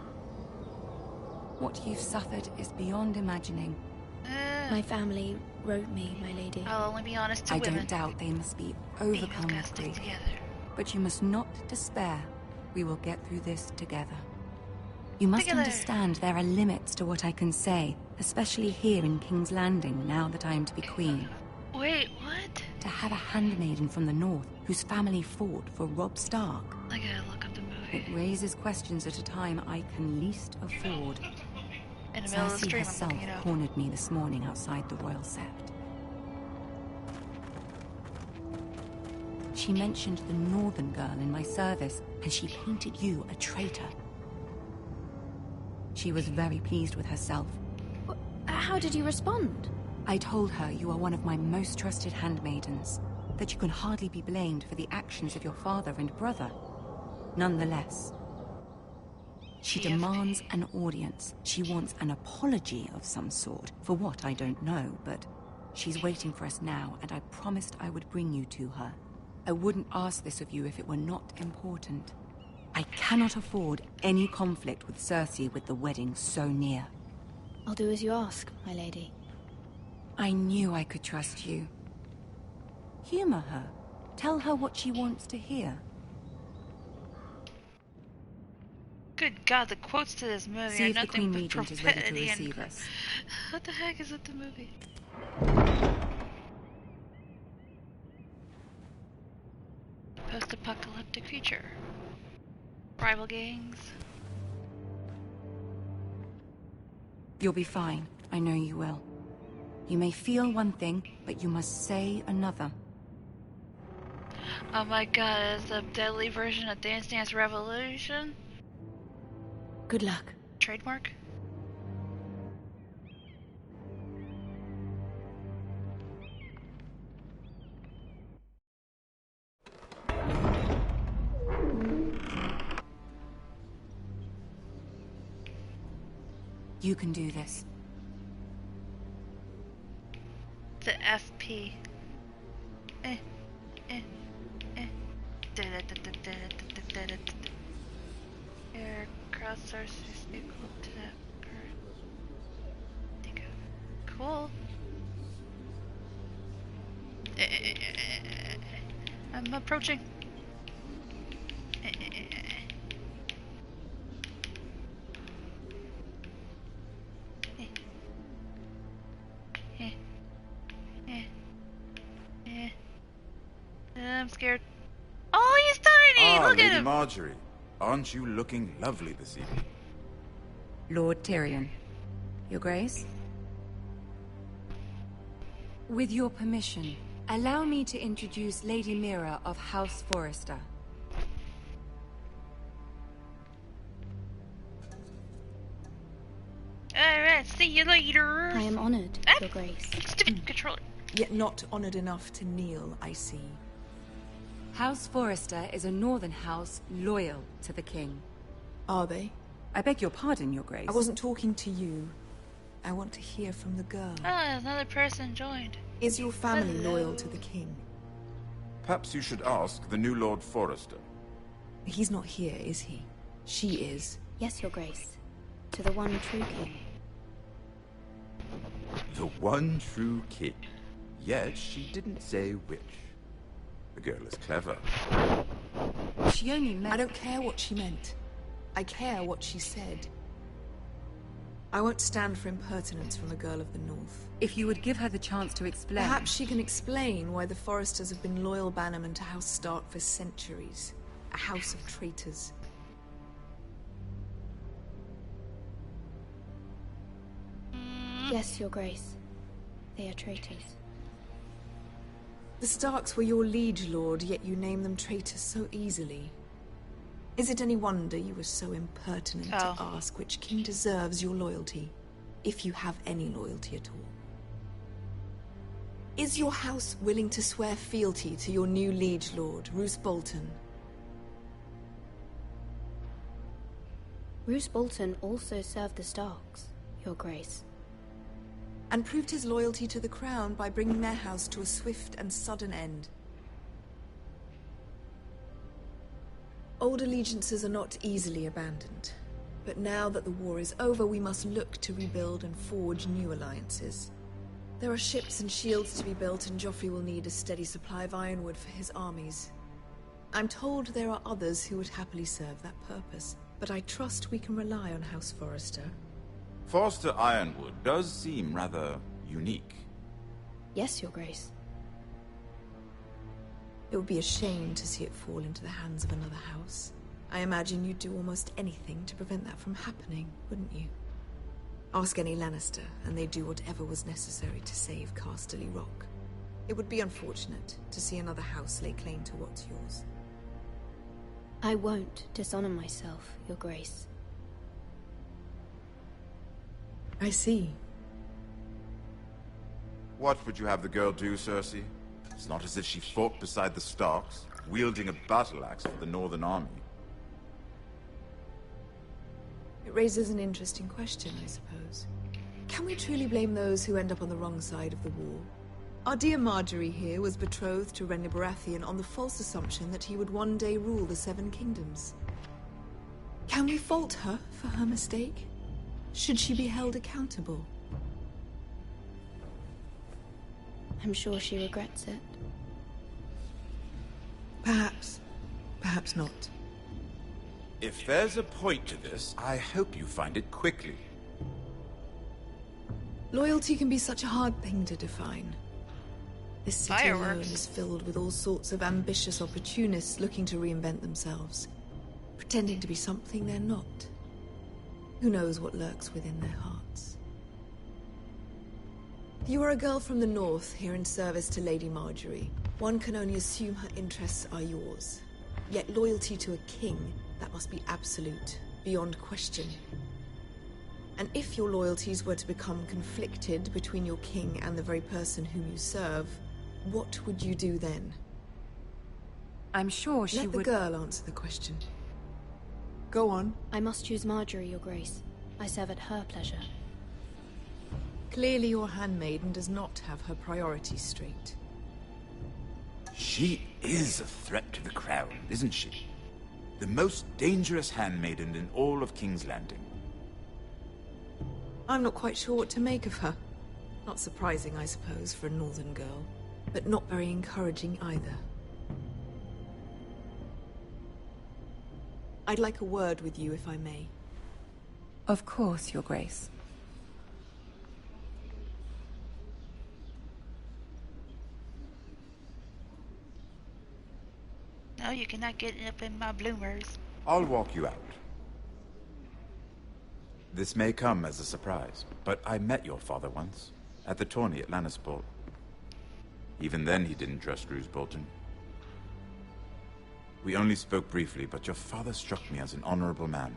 What you've suffered is beyond imagining. My family wrote me, my lady. I'll only be honest to I women. don't doubt they must be overcome with grief. But you must not despair. We will get through this together. You must understand there are limits to what I can say, especially here in King's Landing, now that I am to be queen. Wait, what? To have a handmaiden from the north whose family fought for Robb Stark. I gotta look up the movie. It raises questions at a time I can least afford. In the middle of the Cersei stream, I'm herself looking it up. cornered me this morning outside the Royal Sept. She mentioned the northern girl in my service, and she painted you a traitor. She was very pleased with herself. How did you respond? I told her you are one of my most trusted handmaidens, that you can hardly be blamed for the actions of your father and brother. Nonetheless, she demands an audience. She wants an apology of some sort, for what I don't know, but she's waiting for us now, and I promised I would bring you to her. I wouldn't ask this of you if it were not important. I cannot afford any conflict with Cersei with the wedding so near. I'll do as you ask, my lady. I knew I could trust you. Humor her. Tell her what she wants to hear. Good God, the quotes to this movie See are if the nothing Queen but Regent is ready to profanity and receive us. What the heck is with the movie? Post-apocalyptic future. Rival gangs. You'll be fine. I know you will. You may feel one thing, but you must say another. Oh my God, it's a deadly version of Dance Dance Revolution? Good luck. Trademark? You can do this. The FP. Here, crowdsource is equal to that current. Cool. I'm approaching. I'm scared. Oh, he's tiny! Look Lady at him! Marjorie, aren't you looking lovely this evening? Lord Tyrion. Your Grace? With your permission, allow me to introduce Lady Mira of House Forrester. Alright, see you later! I am honored, Your Grace. Stupid controller. Yet not honored enough to kneel, I see. House Forrester is a northern house loyal to the king. Are they? I beg your pardon, Your Grace. I wasn't talking to you. I want to hear from the girl. Ah, another person joined. Is your family Hello. loyal to the king? Perhaps you should ask the new Lord Forrester. He's not here, is he? She is. Yes, Your Grace. To the one true king. The one true king. Yet she didn't say which. The girl is clever. She only meant... I don't care what she meant. I care what she said. I won't stand for impertinence from a girl of the North. If you would give her the chance to explain... Perhaps she can explain why the Foresters have been loyal bannermen to House Stark for centuries. A house of traitors. Yes, Your Grace. They are traitors. The Starks were your liege lord, yet you name them traitors so easily. Is it any wonder you were so impertinent to ask which king deserves your loyalty, if you have any loyalty at all? Is your house willing to swear fealty to your new liege lord, Roose Bolton? Roose Bolton also served the Starks, Your Grace. And proved his loyalty to the crown by bringing their house to a swift and sudden end. Old allegiances are not easily abandoned. But now that the war is over, we must look to rebuild and forge new alliances. There are ships and shields to be built, and Joffrey will need a steady supply of ironwood for his armies. I'm told there are others who would happily serve that purpose, but I trust we can rely on House Forrester. Forster Ironwood does seem rather unique. Yes, Your Grace. It would be a shame to see it fall into the hands of another house. I imagine you'd do almost anything to prevent that from happening, wouldn't you? Ask any Lannister, and they'd do whatever was necessary to save Casterly Rock. It would be unfortunate to see another house lay claim to what's yours. I won't dishonor myself, Your Grace. I see. What would you have the girl do, Cersei? It's not as if she fought beside the Starks, wielding a battle axe for the Northern Army. It raises an interesting question, I suppose. Can we truly blame those who end up on the wrong side of the war? Our dear Marjorie here was betrothed to Renly Baratheon on the false assumption that he would one day rule the Seven Kingdoms. Can we fault her for her mistake? Should she be held accountable? I'm sure she regrets it. Perhaps. Perhaps not. If there's a point to this, I hope you find it quickly. Loyalty can be such a hard thing to define. This city alone is filled with all sorts of ambitious opportunists looking to reinvent themselves, pretending to be something they're not. Who knows what lurks within their hearts? You are a girl from the north, here in service to Lady Marjorie. One can only assume her interests are yours. Yet loyalty to a king, that must be absolute, beyond question. And if your loyalties were to become conflicted between your king and the very person whom you serve, what would you do then? I'm sure she would... Let the girl answer the question. Go on. I must choose Marjorie, Your Grace. I serve at her pleasure. Clearly your handmaiden does not have her priorities straight. She is a threat to the crown, isn't she? The most dangerous handmaiden in all of King's Landing. I'm not quite sure what to make of her. Not surprising, I suppose, for a northern girl, but not very encouraging either. I'd like a word with you, if I may. Of course, Your Grace. No, you cannot get up in my bloomers. I'll walk you out. This may come as a surprise, but I met your father once, at the tourney at Lannisport. Even then he didn't trust Roose Bolton. We only spoke briefly, but your father struck me as an honorable man.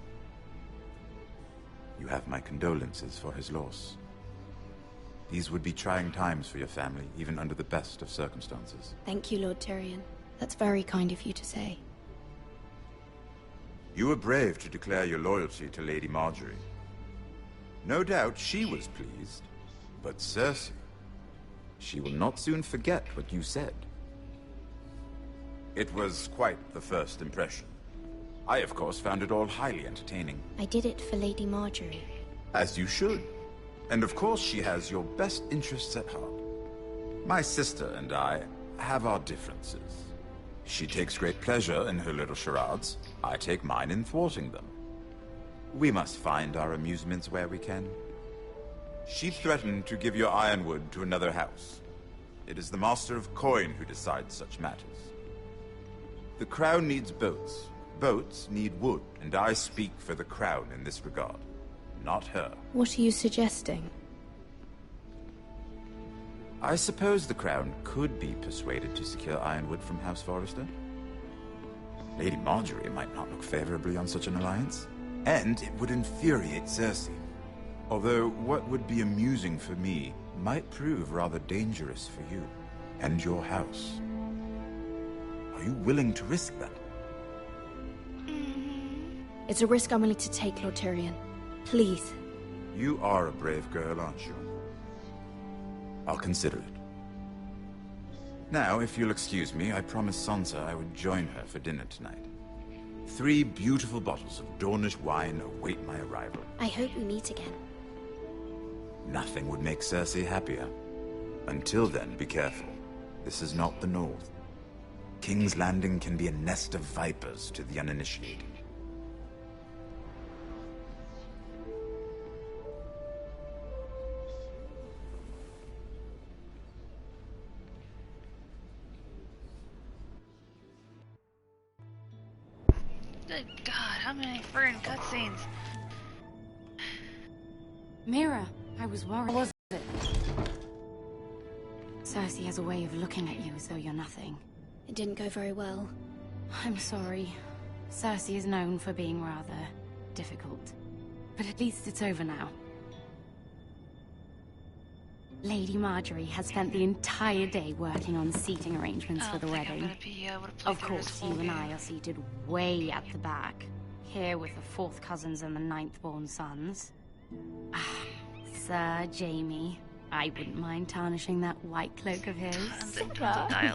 You have my condolences for his loss. These would be trying times for your family, even under the best of circumstances. Thank you, Lord Tyrion. That's very kind of you to say. You were brave to declare your loyalty to Lady Marjorie. No doubt she was pleased, but Cersei, she will not soon forget what you said. It was quite the first impression. I, of course, found it all highly entertaining. I did it for Lady Marjorie. As you should. And of course she has your best interests at heart. My sister and I have our differences. She takes great pleasure in her little charades. I take mine in thwarting them. We must find our amusements where we can. She threatened to give your ironwood to another house. It is the Master of Coin who decides such matters. The Crown needs boats. Boats need wood, and I speak for the Crown in this regard, not her. What are you suggesting? I suppose the Crown could be persuaded to secure ironwood from House Forrester. Lady Marjorie might not look favorably on such an alliance, and it would infuriate Cersei. Although what would be amusing for me might prove rather dangerous for you and your house. Are you willing to risk that? It's a risk I'm willing to take, Lord Tyrion. Please. You are a brave girl, aren't you? I'll consider it. Now, if you'll excuse me, I promised Sansa I would join her for dinner tonight. 3 beautiful bottles of Dornish wine await my arrival. I hope we meet again. Nothing would make Cersei happier. Until then, be careful. This is not the North. King's Landing can be a nest of vipers to the uninitiated. Good God, how many friggin' cutscenes? Mira, I was worried. What was it? Cersei has a way of looking at you as though you're nothing. It didn't go very well. I'm sorry. Cersei is known for being rather difficult. But at least it's over now. Lady Marjorie has spent the entire day working on seating arrangements for the wedding. Of course, you and I are seated way at the back, here with the 4th cousins and the 9th-born sons. Ah, Sir Jaime. I wouldn't mind tarnishing that white cloak of his.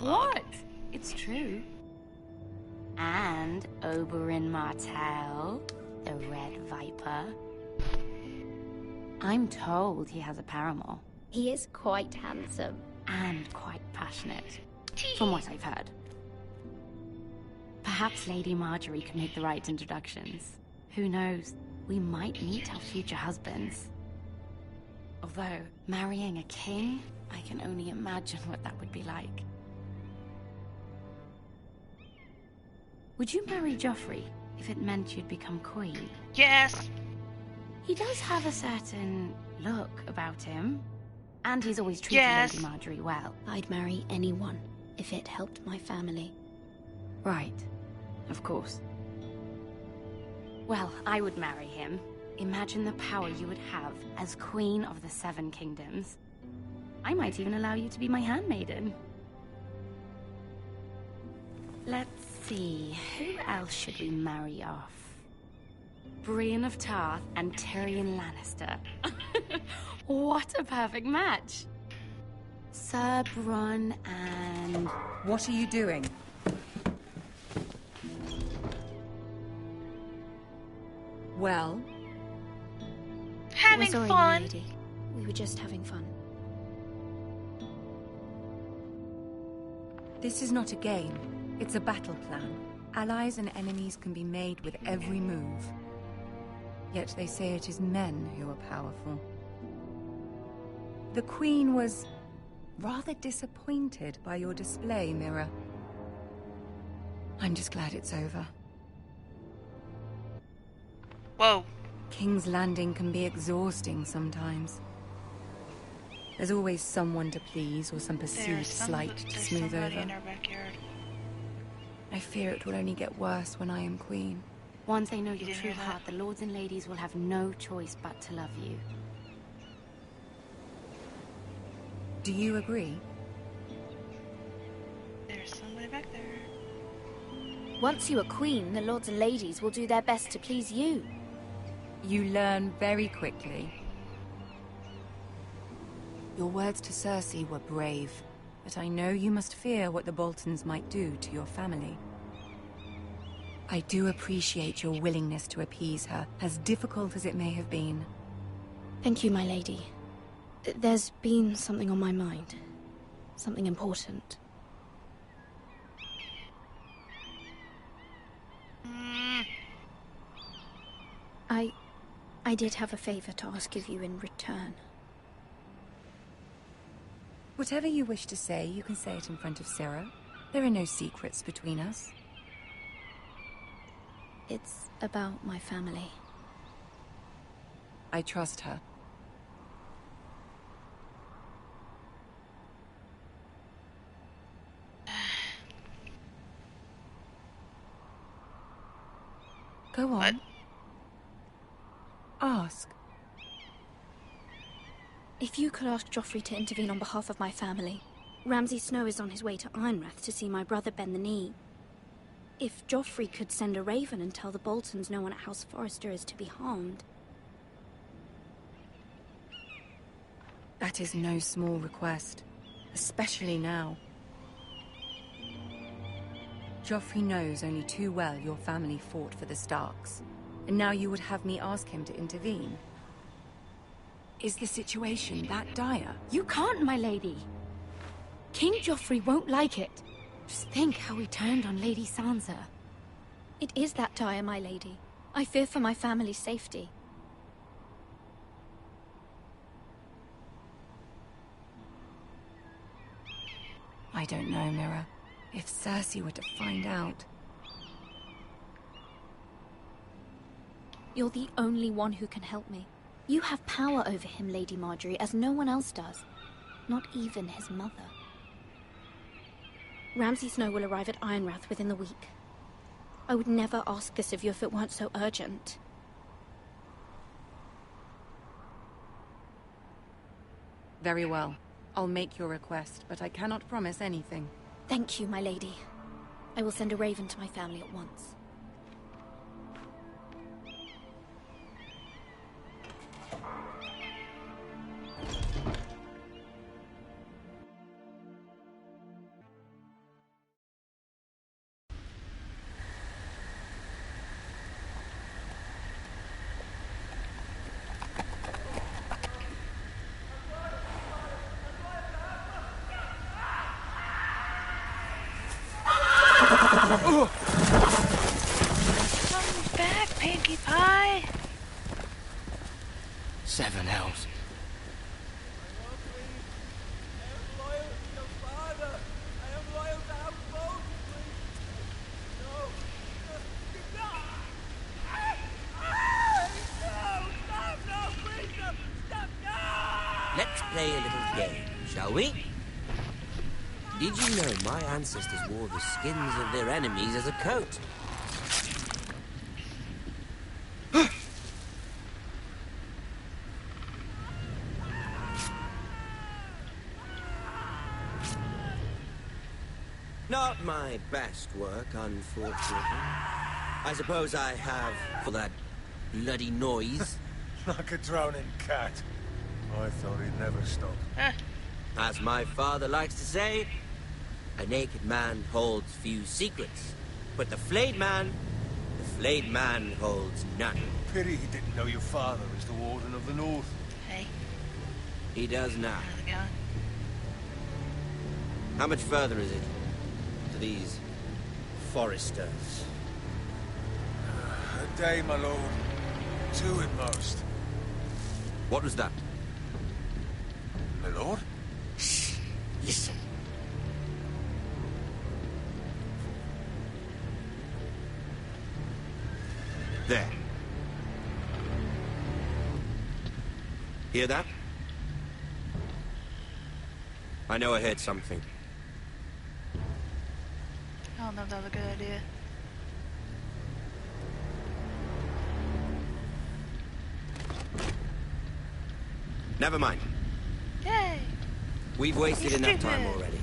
What? It's true. And Oberyn Martell, the Red Viper. I'm told he has a paramour. He is quite handsome. And quite passionate, from what I've heard. Perhaps Lady Marjorie can make the right introductions. Who knows? We might meet our future husbands. Although, marrying a king, I can only imagine what that would be like. Would you marry Joffrey if it meant you'd become queen? Yes! He does have a certain look about him. And he's always treated Lady Marjorie well. I'd marry anyone if it helped my family. Right. Of course. Well, I would marry him. Imagine the power you would have as Queen of the 7 Kingdoms. I might even allow you to be my handmaiden. Let's see, who else should we marry off? Brienne of Tarth and Tyrion Lannister. What a perfect match! Sir Bronn and... What are you doing? Well? Having We're sorry, fun! lady. We were just having fun. This is not a game. It's a battle plan. Allies and enemies can be made with every move. Yet they say it is men who are powerful. The Queen was rather disappointed by your display, Mira. I'm just glad it's over. Whoa. King's Landing can be exhausting sometimes. There's always someone to please or some perceived slight to smooth over. In our backyard. I fear it will only get worse when I am Queen. Once they know your true heart, the lords and ladies will have no choice but to love you. Do you agree? There's somebody back there. Once you are queen, the lords and ladies will do their best to please you. You learn very quickly. Your words to Cersei were brave, but I know you must fear what the Boltons might do to your family. I do appreciate your willingness to appease her, as difficult as it may have been. Thank you, my lady. There's been something on my mind. Something important. I did have a favor to ask of you in return. Whatever you wish to say, you can say it in front of Sarah. There are no secrets between us. It's about my family. I trust her. Go on. What? Ask. If you could ask Joffrey to intervene on behalf of my family. Ramsay Snow is on his way to Ironrath to see my brother bend the knee. If Joffrey could send a raven and tell the Boltons no one at House Forrester is to be harmed. That is no small request, especially now. Joffrey knows only too well your family fought for the Starks, and now you would have me ask him to intervene. Is the situation that dire? You can't, my lady. King Joffrey won't like it. Just think how he turned on Lady Sansa. It is that dire, my lady. I fear for my family's safety. I don't know, Mira. If Cersei were to find out... You're the only one who can help me. You have power over him, Lady Marjorie, as no one else does. Not even his mother. Ramsay Snow will arrive at Ironrath within the week. I would never ask this of you if it weren't so urgent. Very well. I'll make your request, but I cannot promise anything. Thank you, my lady. I will send a raven to my family at once. Come back, Pinkie Pie! 7 hells. Let's play a little game, shall we? Did you know my ancestors wore the skins of their enemies as a coat? Not my best work, unfortunately. I suppose I have for that bloody noise. Like a drowning cat. I thought he'd never stop. As my father likes to say, a naked man holds few secrets, but the flayed man holds none. Pity he didn't know your father is the Warden of the North. Hey. He does now. How's it going? How much further is it to these Foresters? A day, my lord. 2 at most. What was that? My lord? Shh. Listen. There. Hear that? I know I heard something. I don't know if that was a good idea. Never mind. Yay! We've wasted enough time already.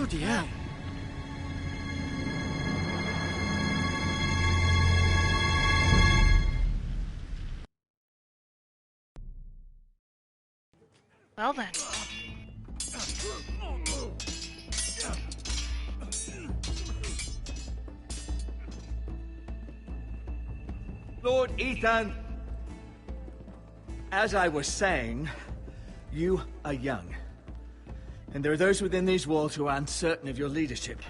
Bloody hell. Well then. Lord Ethan, as I was saying, you are young. And there are those within these walls who are uncertain of your leadership.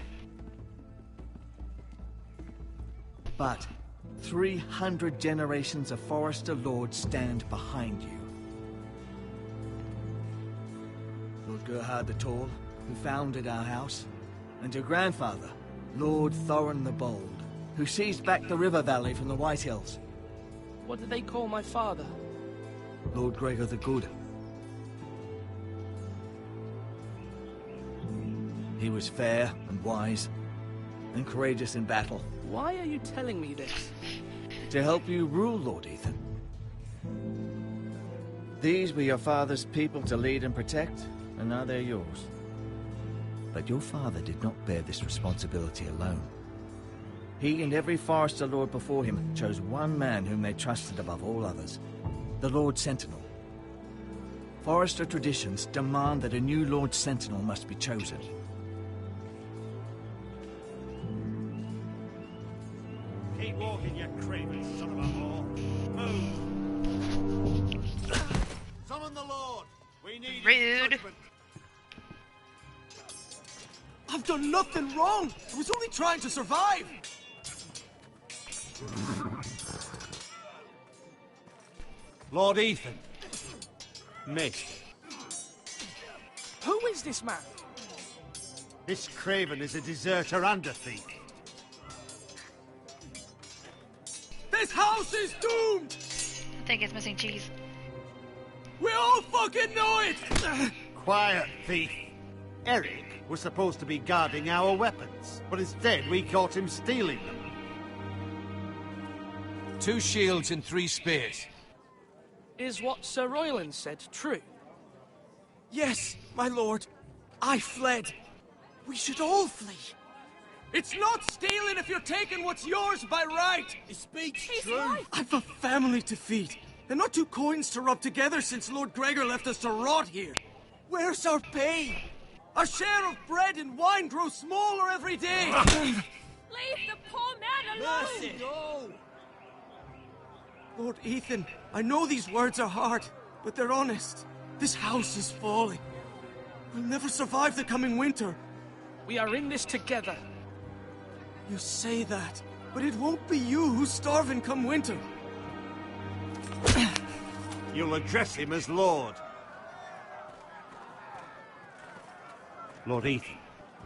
But 300 generations of Forester Lords stand behind you. Lord Gerhard the Tall, who founded our house, and your grandfather, Lord Thorin the Bold, who seized back the river valley from the White Hills. What did they call my father? Lord Gregor the Good. He was fair and wise, and courageous in battle. Why are you telling me this? To help you rule, Lord Ethan. These were your father's people to lead and protect, and now they're yours. But your father did not bear this responsibility alone. He and every Forester Lord before him chose one man whom they trusted above all others, the Lord Sentinel. Forester traditions demand that a new Lord Sentinel must be chosen. Keep walking, you craven son of a whore. Move! Summon the Lord! We need Rude. judgment. I've done nothing wrong! I was only trying to survive! Lord Ethan. Missed. Who is this man? This craven is a deserter and a thief. This house is doomed! I think it's missing cheese. We all fucking know it! Quiet, thief. Eric was supposed to be guarding our weapons, but instead we caught him stealing them. 2 shields and 3 spears. Is what Sir Royland said true? Yes, my lord. I fled. We should all flee. It's not stealing if you're taking what's yours by right. He speaks true. Right. I've a family to feed, and not 2 coins to rub together since Lord Gregor left us to rot here. Where's our pay? Our share of bread and wine grows smaller every day. Leave the poor man alone! Mercy, no! Lord Ethan, I know these words are hard, but they're honest. This house is falling. We'll never survive the coming winter. We are in this together. You say that, but it won't be you who's starving come winter. You'll address him as Lord. Lord Ethan,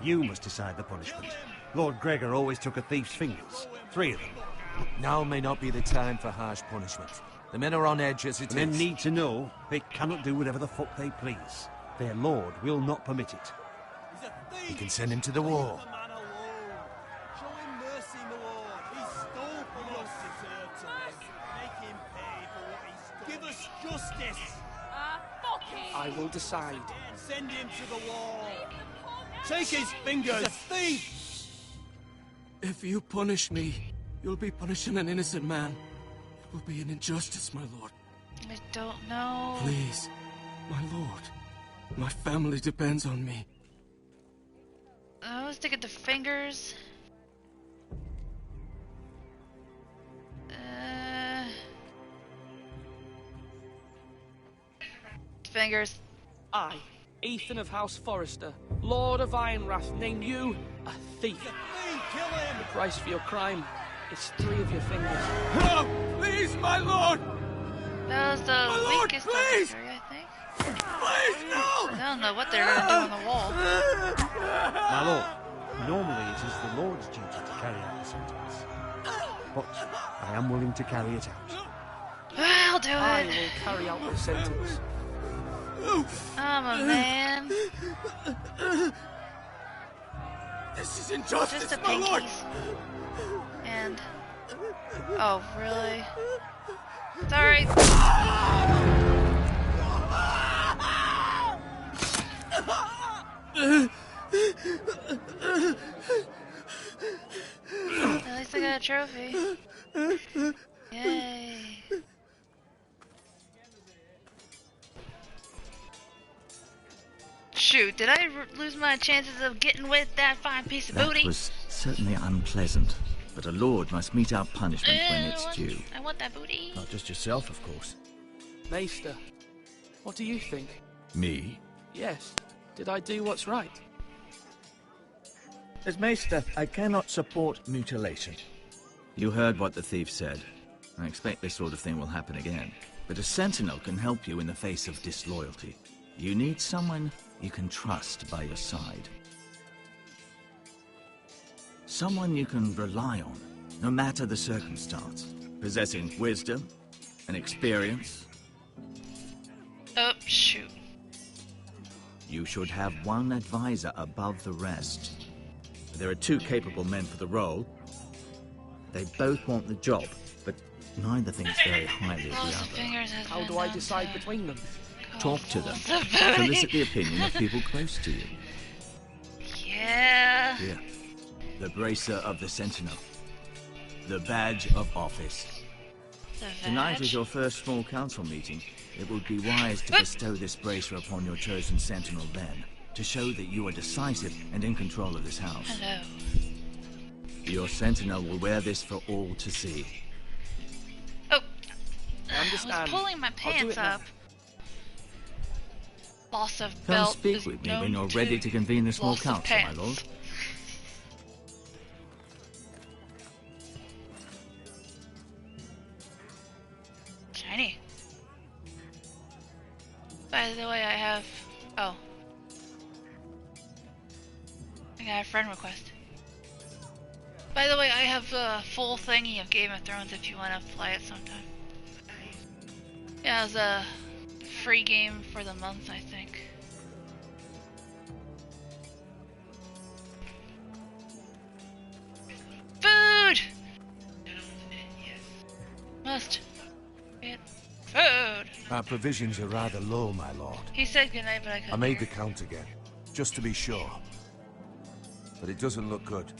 you must decide the punishment. Lord Gregor always took a thief's fingers. 3 of them. Now may not be the time for harsh punishment. The men are on edge as it is. Men need to know they cannot do whatever the fuck they please. Their lord will not permit it. You can send him to the war. Show him mercy, my lord. He stole from us. Make him pay for what he stole. Give us justice. Fuck him! I will decide. Send him to the wall. Take his fingers. He's a thief. If you punish me, you'll be punishing an innocent man. It will be an injustice, my lord. I don't know. Please, my lord. My family depends on me. Let's stick it to fingers. Fingers. I, Ethan of House Forester, Lord of Ironrath, name you a thief. Kill him. The price for your crime is 3 of your fingers. No! Please, my lord! That was the weakest of the 3, I think. Please, no! I don't know what they're gonna do on the wall. My lord, normally it is the Lord's duty to carry out the sentence. But I am willing to carry it out. I'll do I it. will carry out the sentence. I'm a man. This is injustice, Just a my lord! pinkies. And... Oh, really? Sorry. At least I got a trophy. Yay. Shoot, did I lose my chances of getting with that fine piece of booty? That was certainly unpleasant, but a lord must mete out punishment when it's due. I want that booty. Not just yourself, of course. Maester, what do you think? Me? Yes. Did I do what's right? As Maester, I cannot support mutilation. You heard what the thief said. I expect this sort of thing will happen again. But a sentinel can help you in the face of disloyalty. You need someone you can trust by your side. Someone you can rely on, no matter the circumstance. Possessing wisdom and experience. Oh, shoot. You should have one advisor above the rest. There are 2 capable men for the role. They both want the job, but neither thinks very highly of the other. How do I decide between them? Talk to them. Solicit the opinion of people close to you. Yeah. Here, the bracer of the Sentinel. The badge of office. Tonight is your first small council meeting. It would be wise to bestow this bracer upon your chosen Sentinel then, to show that you are decisive and in control of this house. Hello. Your Sentinel will wear this for all to see. Oh, I understand. I was pulling my pants up. Loss of Come belt speak is with me known when you're ready to convene the small loss of council, my pants. lord. Shiny. By the way, I have... Oh. I got a friend request. By the way, I have a full thingy of Game of Thrones if you want to play it sometime. Yeah, it was a free game for the month, I think. Food! Must get food. Our provisions are rather low, my lord. He said goodnight, but I couldn't I made hear. the count again, just to be sure. But it doesn't look good.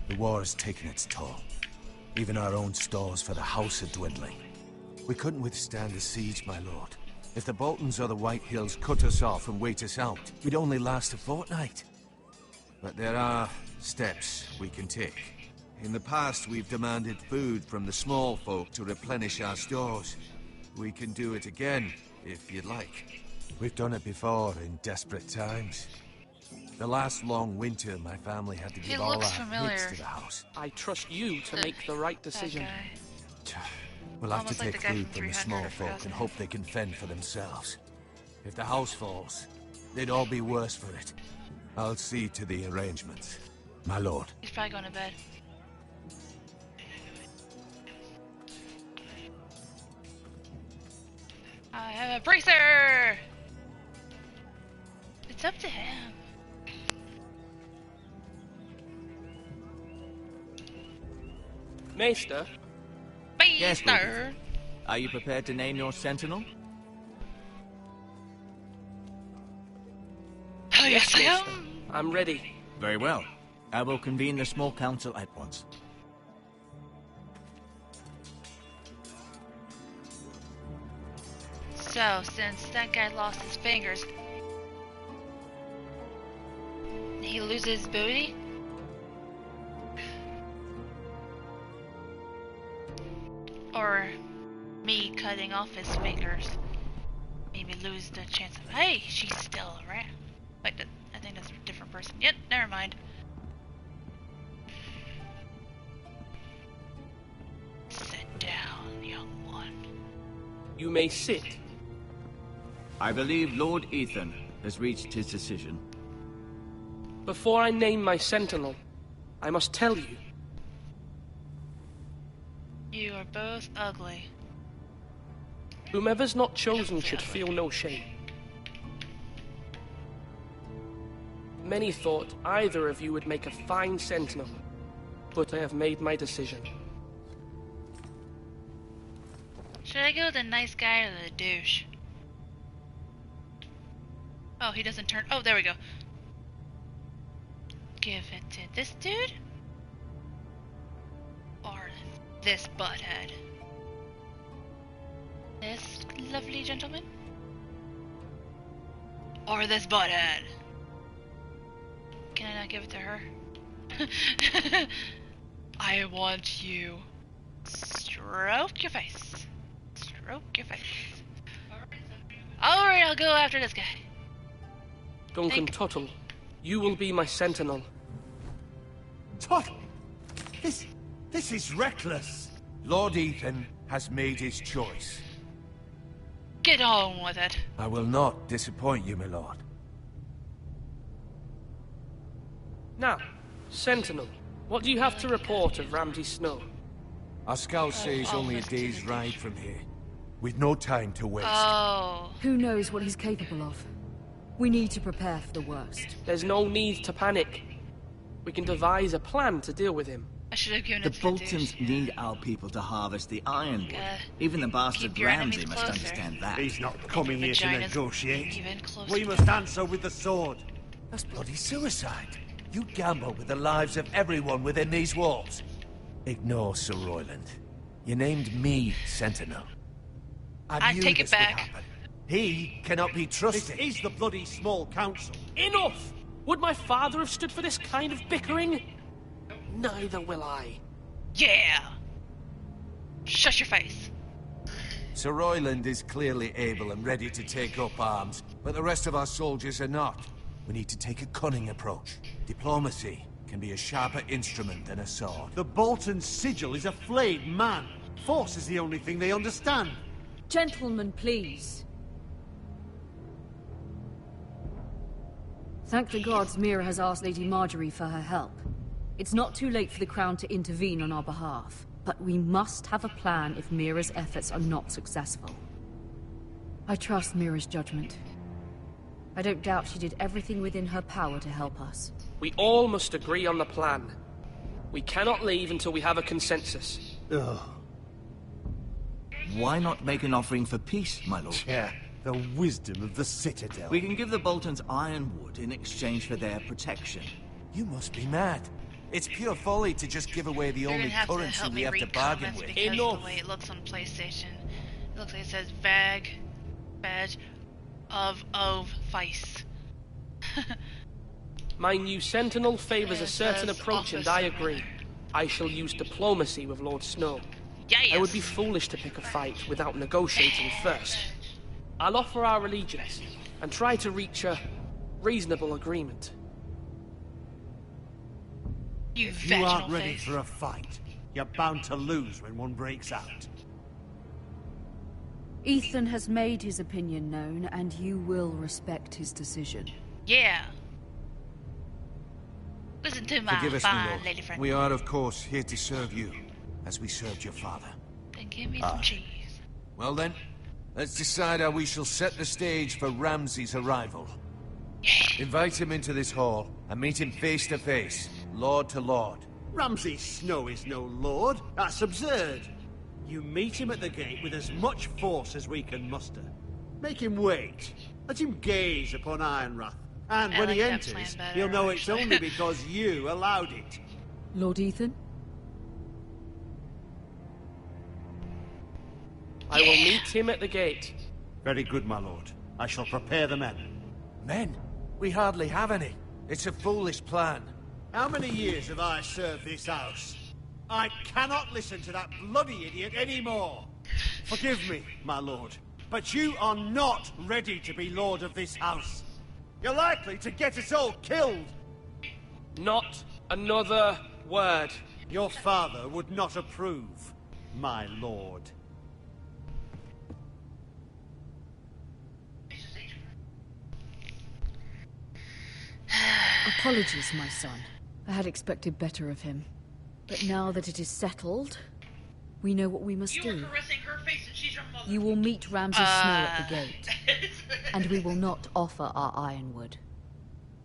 The war has taken its toll. Even our own stores for the house are dwindling. We couldn't withstand the siege, my lord. If the Boltons or the White Hills cut us off and wait us out, we'd only last a fortnight. But there are steps we can take. In the past, we've demanded food from the small folk to replenish our stores. We can do it again, if you'd like. We've done it before in desperate times. The last long winter, my family had to give all our goods to the house. I trust you to make the right decision. We'll have to Almost like take the guy food from from the 300, small I forgot folk his and name. hope they can fend for themselves. If the house falls, they'd all be worse for it. I'll see to the arrangements, my lord. He's probably going to bed. I have a bracer! It's up to him. Maester? Yes, Lord. Are you prepared to name your sentinel? Oh, yes, I Maester. am. I'm ready. Very well. I will convene the small council at once. So, since that guy lost his fingers, did he lose his booty? Or me cutting off his fingers made me lose the chance of... Hey, she's still around. Wait, I think that's a different person. Yep, never mind. Sit down, young one. You may sit. I believe Lord Ethan has reached his decision. Before I name my sentinel, I must tell you. You are both ugly. Whomever's not chosen should feel no shame. Many thought either of you would make a fine sentinel, but I have made my decision. Should I go with the nice guy or the douche? Oh, he doesn't turn... Oh, there we go. give it to this dude? Or this butthead? This lovely gentleman? Or this butthead? Can I not give it to her? I want you. Stroke your face. Stroke your face. Alright, I'll go after this guy. Duncan Tuttle, you will be my sentinel. Tuttle? This is reckless. Lord Ethan has made his choice. Get on with it. I will not disappoint you, my lord. Now, Sentinel, what do you have to report of Ramsay Snow? Our scouts say he's only a day's ride from here, with no time to waste. Oh. Who knows what he's capable of? We need to prepare for the worst. There's no need to panic. We can devise a plan to deal with him. I should have given The it to Boltons need our people to harvest the ironwood. Even the bastard Ramsay must understand that. He's not coming here to negotiate. We We must answer with the sword. That's bloody suicide. You gamble with the lives of everyone within these walls. Ignore Sir Royland. You named me Sentinel. I knew take it this would back. happen. He cannot be trusted. This is the bloody small council. Enough! Would my father have stood for this kind of bickering? Neither will I. Yeah! Shut your face. Sir Royland is clearly able and ready to take up arms, but the rest of our soldiers are not. We need to take a cunning approach. Diplomacy can be a sharper instrument than a sword. The Bolton sigil is a flayed man. Force is the only thing they understand. Gentlemen, please. Thank the gods Mira has asked Lady Marjorie for her help. It's not too late for the Crown to intervene on our behalf, but we must have a plan if Mira's efforts are not successful. I trust Mira's judgment. I don't doubt she did everything within her power to help us. We all must agree on the plan. We cannot leave until we have a consensus. Ugh. Why not make an offering for peace, my lord? Yeah, the wisdom of the Citadel. We can give the Boltons ironwood in exchange for their protection. You must be mad. It's pure folly to just give away the You're only gonna have to currency help we me have to read bargain comments with. because the way it looks on PlayStation, it looks like it says badge of vice. My new sentinel favors a certain says approach, and officer. I agree. I shall use diplomacy with Lord Snow. Yes. I would be foolish to pick a fight without negotiating first. I'll offer our allegiance and try to reach a reasonable agreement. If you aren't ready for a fight, you're bound to lose when one breaks out. Ethan has made his opinion known, and you will respect his decision. Yeah. Listen to my Forgive us, my fine lord. lady friend. We are, of course, here to serve you, as we served your father. Then give me some cheese. Well then, let's decide how we shall set the stage for Ramsay's arrival. Invite him into this hall, and meet him face to face, lord to lord. Ramsay Snow is no lord. That's absurd. You meet him at the gate with as much force as we can muster. Make him wait. Let him gaze upon Ironrath. And I when like he that enters, plan better, he'll know it's actually. only because you allowed it. Lord Ethan? I will meet him at the gate. Very good, my lord. I shall prepare the men. Men? We hardly have any. It's a foolish plan. How many years have I served this house? I cannot listen to that bloody idiot anymore. Forgive me, my lord, but you are not ready to be lord of this house. You're likely to get us all killed. Not another word. Your father would not approve, my lord. Apologies, my son. I had expected better of him. But now that it is settled, we know what we must do. You will meet Ramsay Snow at the gate, and we will not offer our ironwood.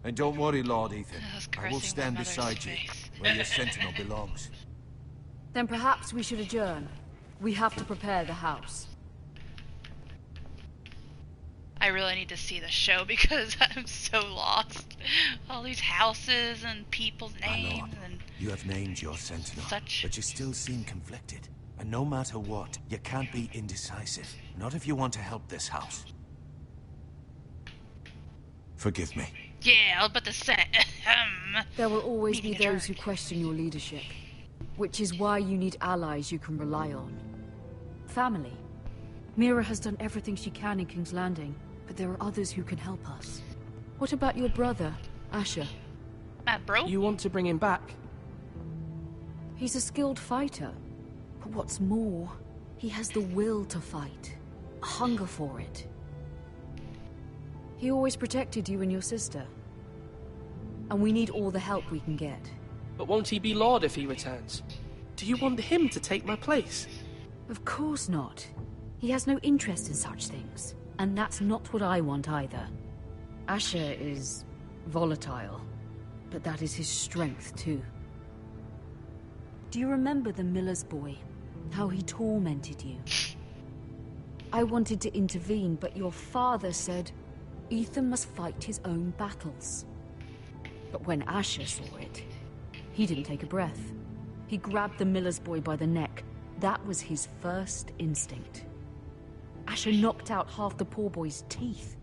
And don't worry, Lord Ethan. I will caressing stand my mother's beside you, face. where your sentinel belongs. Then perhaps we should adjourn. We have to prepare the house. I really need to see the show because I'm so lost. All these houses and people's names and You have named your sentinel, such. but you still seem conflicted. And no matter what, you can't be indecisive. Not if you want to help this house. Forgive me. Yeah, I was about to say. There will always be those who question your leadership, which is why you need allies you can rely on. Family. Mira has done everything she can in King's Landing, but there are others who can help us. What about your brother, Asher? Bro? You want to bring him back? He's a skilled fighter, but what's more, he has the will to fight, a hunger for it. He always protected you and your sister, and we need all the help we can get. But won't he be Lord if he returns? Do you want him to take my place? Of course not. He has no interest in such things, and that's not what I want either. Asher is volatile, but that is his strength too. Do you remember the miller's boy? How he tormented you? I wanted to intervene, but your father said Ethan must fight his own battles. But when Asher saw it, he didn't take a breath. He grabbed the miller's boy by the neck. That was his first instinct. Asher knocked out half the poor boy's teeth.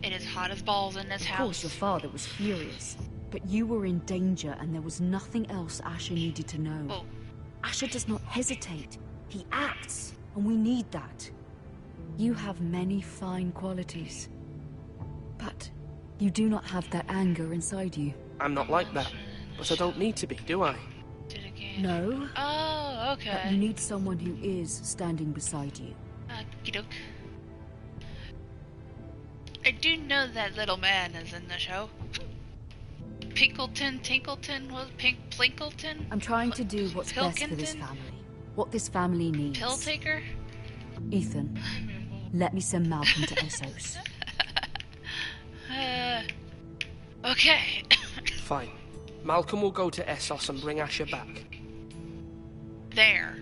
It is hot as balls in this house. Of course, your father was furious, but you were in danger and there was nothing else Asher needed to know. Oh. Asher does not hesitate. He acts, and we need that. You have many fine qualities, but you do not have that anger inside you. I'm not like that, but I don't need to be, do I? No. Oh, okay. But you need someone who is standing beside you. Okey-doke. I do know that little man is in the show. Pinkleton, Tinkleton, Plinkleton? I'm trying to do what's best for this family. What this family needs. Pill taker? Ethan, let me send Malcolm to Essos. Okay. Fine. Malcolm will go to Essos and bring Asher back. There.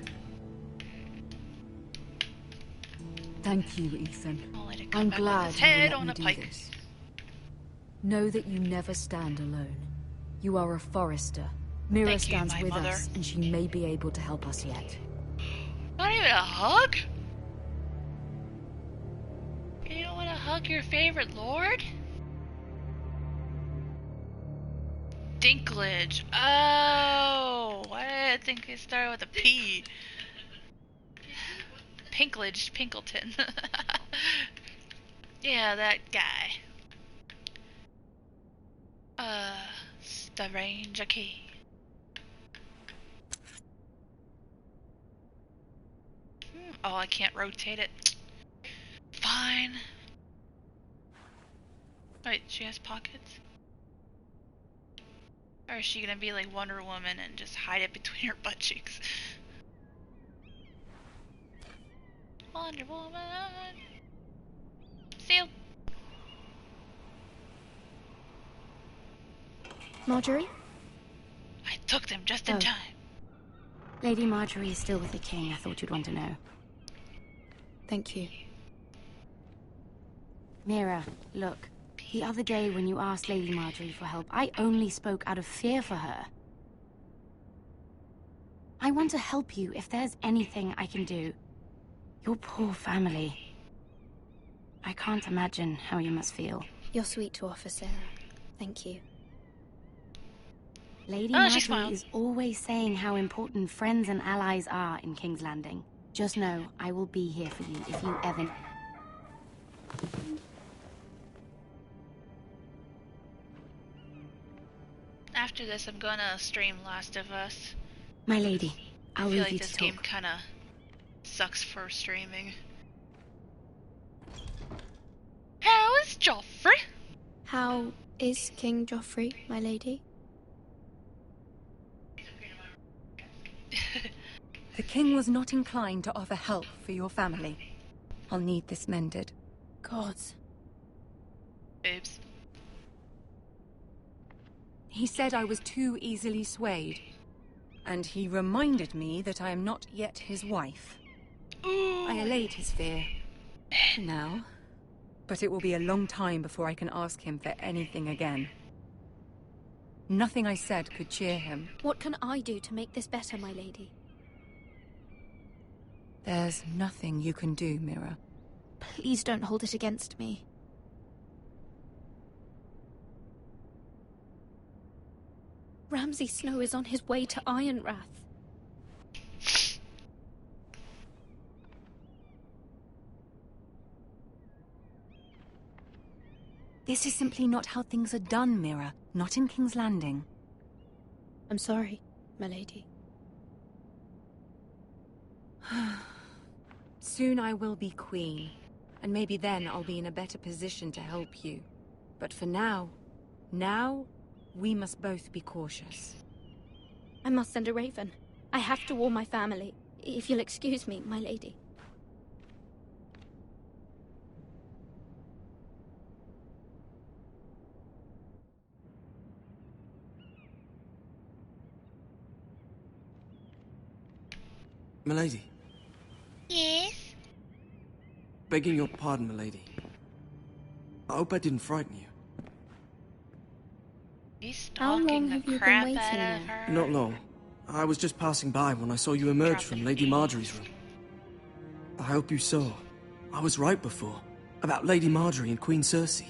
Thank you, Ethan. I'm glad you head let on me a do pike. this. Know that you never stand alone. You are a Forester. Mira Thank you, stands my with mother. us, and she may be able to help us yet. Not even a hug? You don't want to hug your favorite lord? Dinklage. Oh, why did I think it started with a P? Pinklage, Pinkleton. Yeah, that guy. The Ranger key. Oh, I can't rotate it. Fine. Wait, she has pockets? Or is she gonna be like Wonder Woman and just hide it between her butt cheeks? Wonder Woman! Seal! Marjorie? I took them just in time. Lady Marjorie is still with the king. I thought you'd want to know. Thank you. Mira, look. The other day when you asked Lady Marjorie for help, I only spoke out of fear for her. I want to help you if there's anything I can do. Your poor family. I can't imagine how you must feel. You're sweet to offer, Sarah. Thank you. Lady Oh, she Marjorie smiled. is always saying how important friends and allies are in King's Landing. Just know, I will be here for you if you ever... After this, I'm gonna stream Last of Us. My lady, I I'll feel leave like you this to game talk. kinda sucks for streaming. How is Joffrey? How is King Joffrey, my lady? The king was not inclined to offer help for your family. I'll need this mended. Gods. Boobs. He said I was too easily swayed. And he reminded me that I am not yet his wife. I allayed his fear. Now, But it will be a long time before I can ask him for anything again. Nothing I said could cheer him. What can I do to make this better, my lady? There's nothing you can do, Mira. Please don't hold it against me. Ramsay Snow is on his way to Ironrath. This is simply not how things are done, Mira. Not in King's Landing. I'm sorry, my lady. Soon I will be queen, and maybe then I'll be in a better position to help you. But for now, we must both be cautious. I must send a raven. I have to warn my family. If you'll excuse me, my lady. Milady. Yes? Begging your pardon, milady. I hope I didn't frighten you. He's How long stalking have the you been crap waiting out of there? her. Not long. I was just passing by when I saw you emerge from Lady Marjorie's room. I hope you saw. I was right before. About Lady Marjorie and Queen Cersei.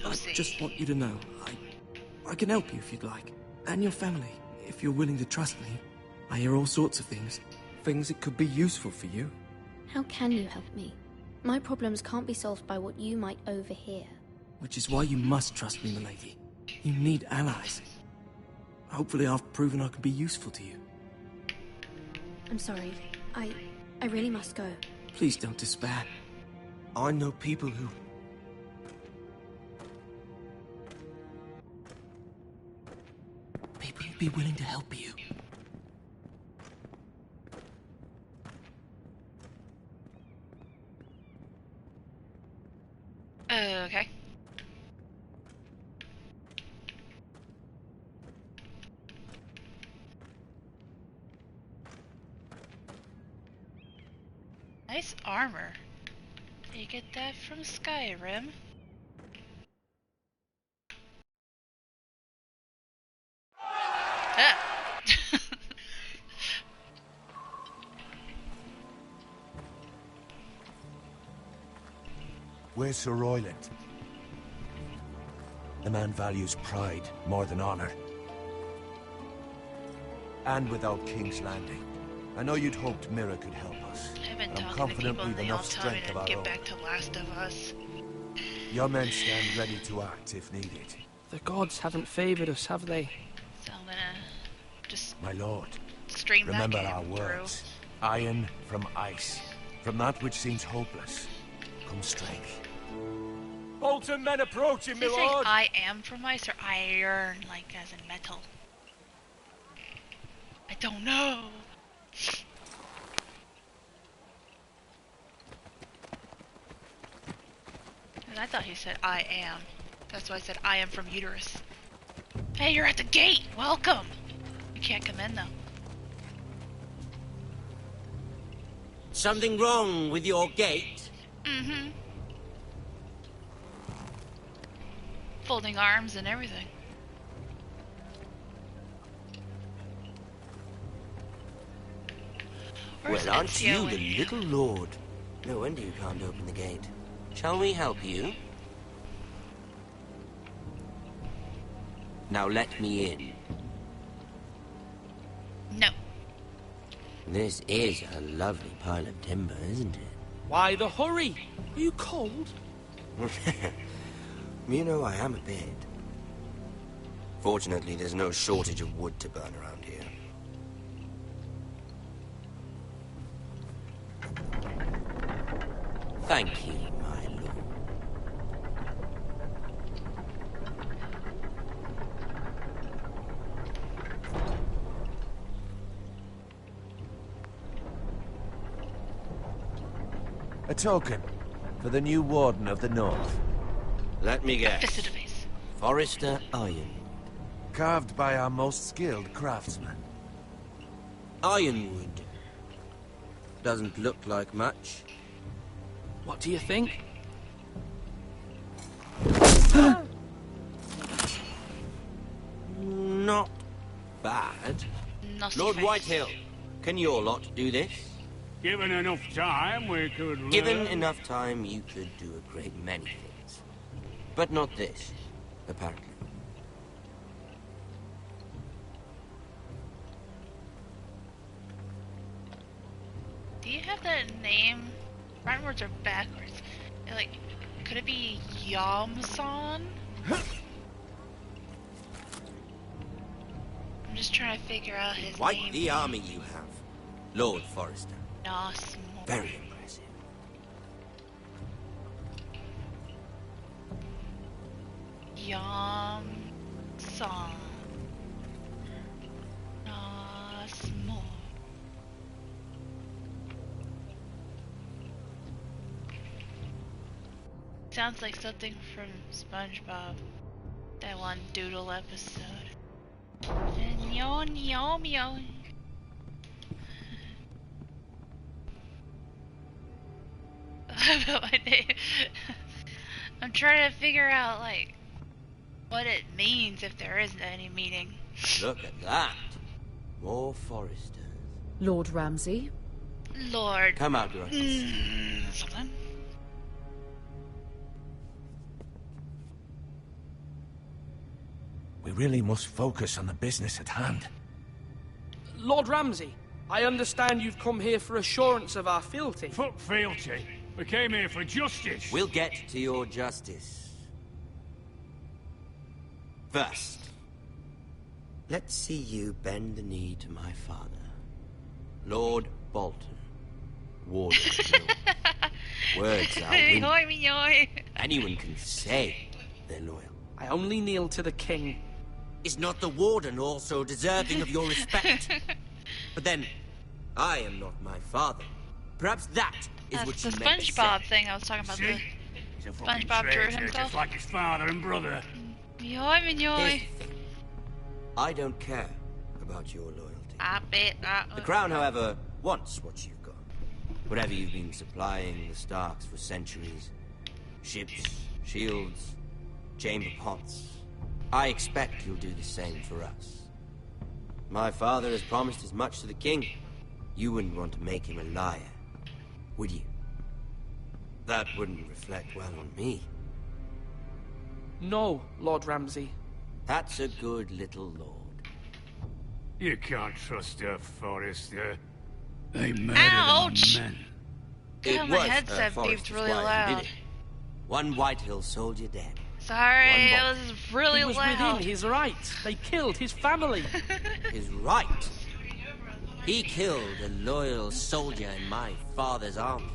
I just want you to know, I can help you if you'd like. And your family, if you're willing to trust me. I hear all sorts of things. Things that could be useful for you. How can you help me? My problems can't be solved by what you might overhear. Which is why you must trust me, milady. You need allies. Hopefully I've proven I can be useful to you. I'm sorry. I really must go. Please don't despair. I know people who... People who'd be willing to help you. Okay. Nice armor. Did you get that from Skyrim? Ah. Where's Sir Royland? The man values pride more than honor. And without King's Landing, I know you'd hoped Mira could help us. I've been I'm talking to confident people we've and they all enough tell me strength of to our get own. back to Last of Us. Your men stand ready to act if needed. The gods haven't favored us, have they? So I'm gonna just My lord, stream remember that our game words. Iron from ice. From that which seems hopeless, comes strength. Bolton men approaching, Did my you say lord! I am from ice or iron, like as in metal? I don't know. And I thought he said I am. That's why I said I am from uterus. Hey, you're at the gate! Welcome! You can't come in though. Something wrong with your gate? Mm-hmm. Folding arms and everything. Where's Well, aren't Ezio you in the here? little lord? No wonder you can't open the gate. Shall we help you? Now let me in. No. This is a lovely pile of timber, isn't it? Why the hurry? Are you cold? You know, I am a bit. Fortunately, there's no shortage of wood to burn around here. Thank you, my lord. A token for the new Warden of the North. Let me guess. Fist to the face. Forrester Iron. Carved by our most skilled craftsman. Ironwood. Doesn't look like much. What do you think? Not bad. Nasty Lord face. Whitehill, can your lot do this? Given enough time, we could learn. Given enough time, you could do a great many things. But not this, apparently. Do you have that name? Frontwards or backwards? Like, could it be Yamsan? I'm just trying to figure out his Quite name. the army you have, Lord Forrester. Nasmo. Very impressive. Yamsan. Nasmo. Sounds like something from SpongeBob. That one doodle episode. Yon yon yon. About my name. I'm trying to figure out like what it means if there isn't any meaning. Look at that. More Forresters. Lord Ramsay? Lord. Come out, Your Something. We really must focus on the business at hand. Lord Ramsay, I understand you've come here for assurance of our fealty. Fuck fealty. We came here for justice. We'll get to your justice. First, let's see you bend the knee to my father, Lord Bolton, Warden of the North. Words are wind. Anyone can say they're loyal. I only kneel to the king. Is not the Warden also deserving of your respect? But then, I am not my father. Perhaps that is That's what the you meant to say. SpongeBob thing I was talking about. See? The He's a fucking SpongeBob drew traitor, himself. just like his father and brother. Yoy, Here's yoy. the thing. I don't care about your loyalty. I bet that. The Crown, however, wants what you've got. Whatever you've been supplying the Starks for centuries. Ships, shields, chamber pots. I expect you'll do the same for us. My father has promised as much to the king. You wouldn't want to make him a liar, would you? That wouldn't reflect well on me. No, Lord Ramsay. That's a good little lord. You can't trust a Forrester. They murdered Ouch! our men. God, my headset beeped really loud. One Whitehill soldier dead. Sorry, it was really He was loud. within his rights. They killed his family. His right. He killed a loyal soldier in my father's army.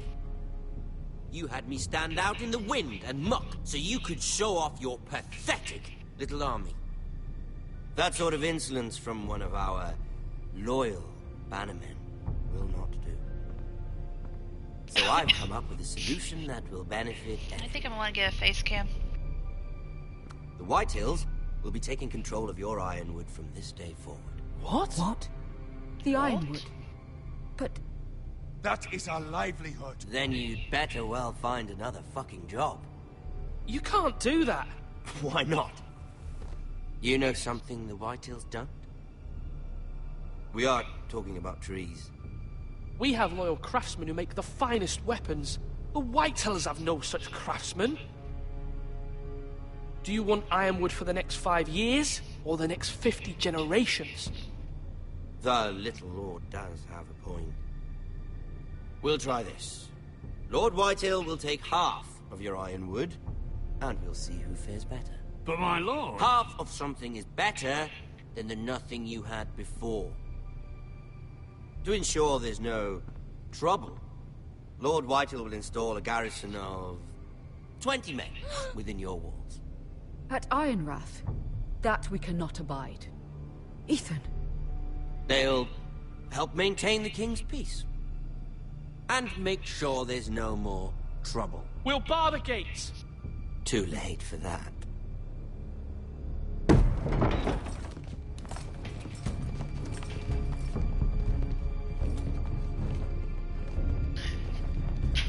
You had me stand out in the wind and muck so you could show off your pathetic little army. That sort of insolence from one of our loyal bannermen will not do. So I've come up with a solution that will benefit I think I'm gonna want to get a face cam. The Whitehills will be taking control of your ironwood from this day forward. What? What? The ironwood? But... That is our livelihood. Then you'd better well find another fucking job. You can't do that. Why not? You know something the Whitehills don't? We are talking about trees. We have loyal craftsmen who make the finest weapons. The Whitehills have no such craftsmen. Do you want ironwood for the next 5 years, or the next 50 generations? The little lord does have a point. We'll try this. Lord Whitehill will take half of your ironwood, and we'll see who fares better. But my lord... Half of something is better than the nothing you had before. To ensure there's no trouble, Lord Whitehill will install a garrison of 20 men within your walls. At Ironrath, that we cannot abide. Ethan. They'll help maintain the king's peace. And make sure there's no more trouble. We'll bar the gates. Too late for that.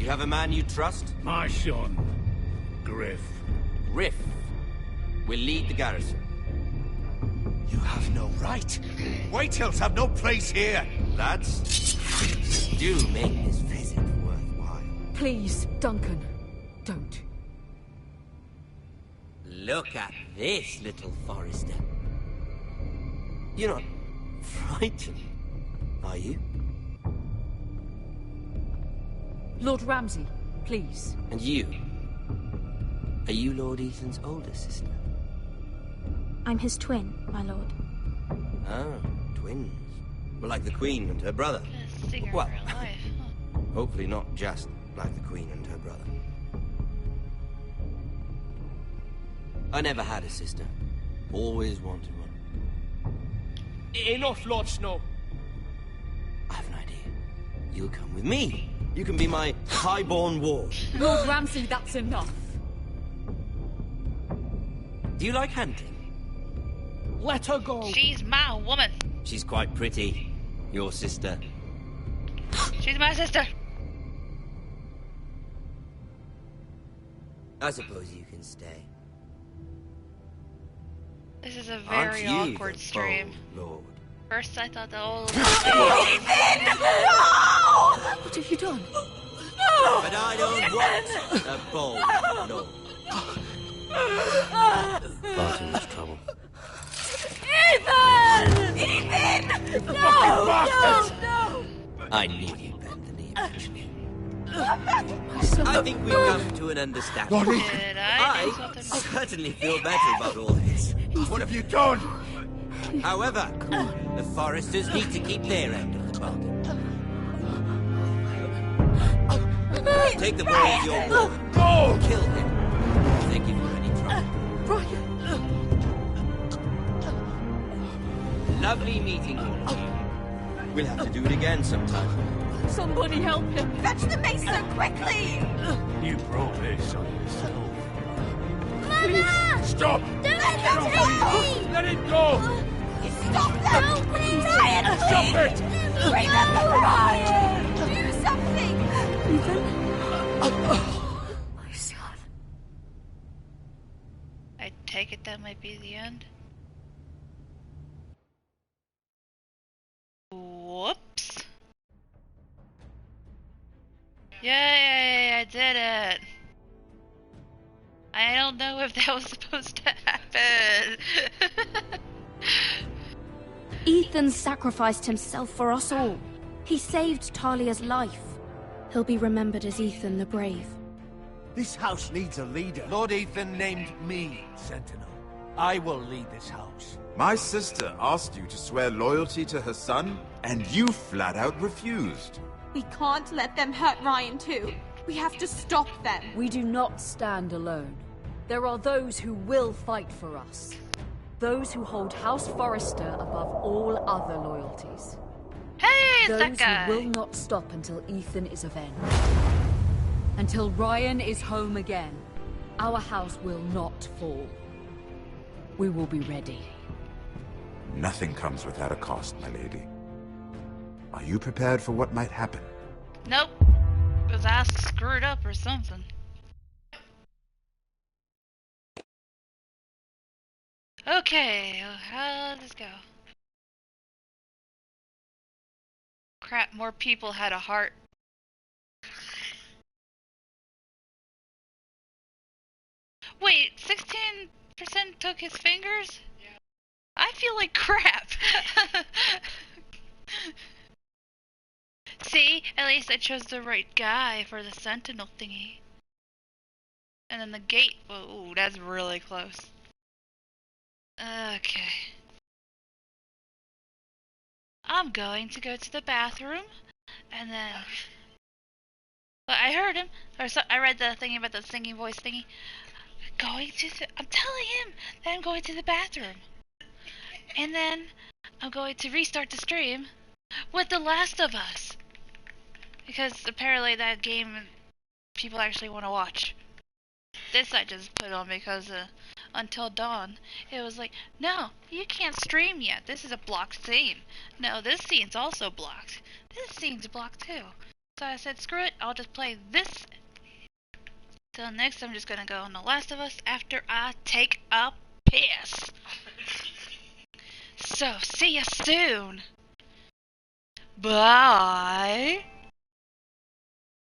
You have a man you trust? My son, Griff. Griff will lead the garrison. You have no right. Whitehills have no place here. Lads, do make this visit worthwhile. Please, Duncan, don't. Look at this, little Forrester. You're not frightened, are you? Lord Ramsay, please. And you? Are you Lord Ethan's older sister? I'm his twin, my lord. Oh, twins. Well, like the Queen and her brother. Singer Well, in real life, huh? hopefully not just like the Queen and her brother. I never had a sister. Always wanted one. Enough, Lord Snow. I have an idea. You'll come with me. You can be my highborn ward. Lord Ramsay, that's enough. Do you like hunting? Let her go. She's my woman. She's quite pretty. Your sister. She's my sister. I suppose you can stay. This is a Aren't very you awkward the stream. bold Lord? First, I thought the old. What have you done? But I don't want a bold Lord. Far too much trouble. Ethan! Ethan! No! No! I knew you'd bend the knee eventually. I think we've come to an understanding. Did I do I something? certainly feel better about all this. What have you done? However, the Foresters need to keep their end of the bargain. Take the boy as your ward. Go! Kill him. Thank you for any trouble. Brian! Lovely meeting all of you. We'll have to do it again sometime. Somebody help him! Fetch the mason quickly! You brought this on yourself. Mama! Stop! Don't let them take me! Let it go! Stop them! No, please! Brian, Stop it! Remember Brian! Do something! Ethan? My son. I take it that might be the end. Whoops. Yay, I did it. I don't know if that was supposed to happen. Ethan sacrificed himself for us all. He saved Talia's life. He'll be remembered as Ethan the Brave. This house needs a leader. Lord Ethan named me Sentinel. I will lead this house. My sister asked you to swear loyalty to her son, and you flat out refused. We can't let them hurt Ryan too. We have to stop them. We do not stand alone. There are those who will fight for us. Those who hold House Forrester above all other loyalties. Hey, it's Those that guy. who will not stop until Ethan is avenged. Until Ryan is home again, our house will not fall. We will be ready. Nothing comes without a cost, my lady. Are you prepared for what might happen? Nope. Was I screwed up or something? Okay, how did this go? Crap, more people had a heart. Wait, 16% took his fingers? I feel like crap. See, at least I chose the right guy for the sentinel thingy. And then the gate. Ooh, that's really close. Okay. I'm going to go to the bathroom, and then. But I heard him, or so I read the thingy about the singing voice thingy. I'm telling him that I'm going to the bathroom. And then I'm going to restart the stream with The Last of Us. Because apparently that game people actually want to watch. This I just put on because Until Dawn, it was like, no, you can't stream yet. This is a blocked scene. No, this scene's also blocked. This scene's blocked too. So I said, screw it, I'll just play this. Till next, I'm just gonna go on The Last of Us after I take a piss. So, see ya soon. Bye.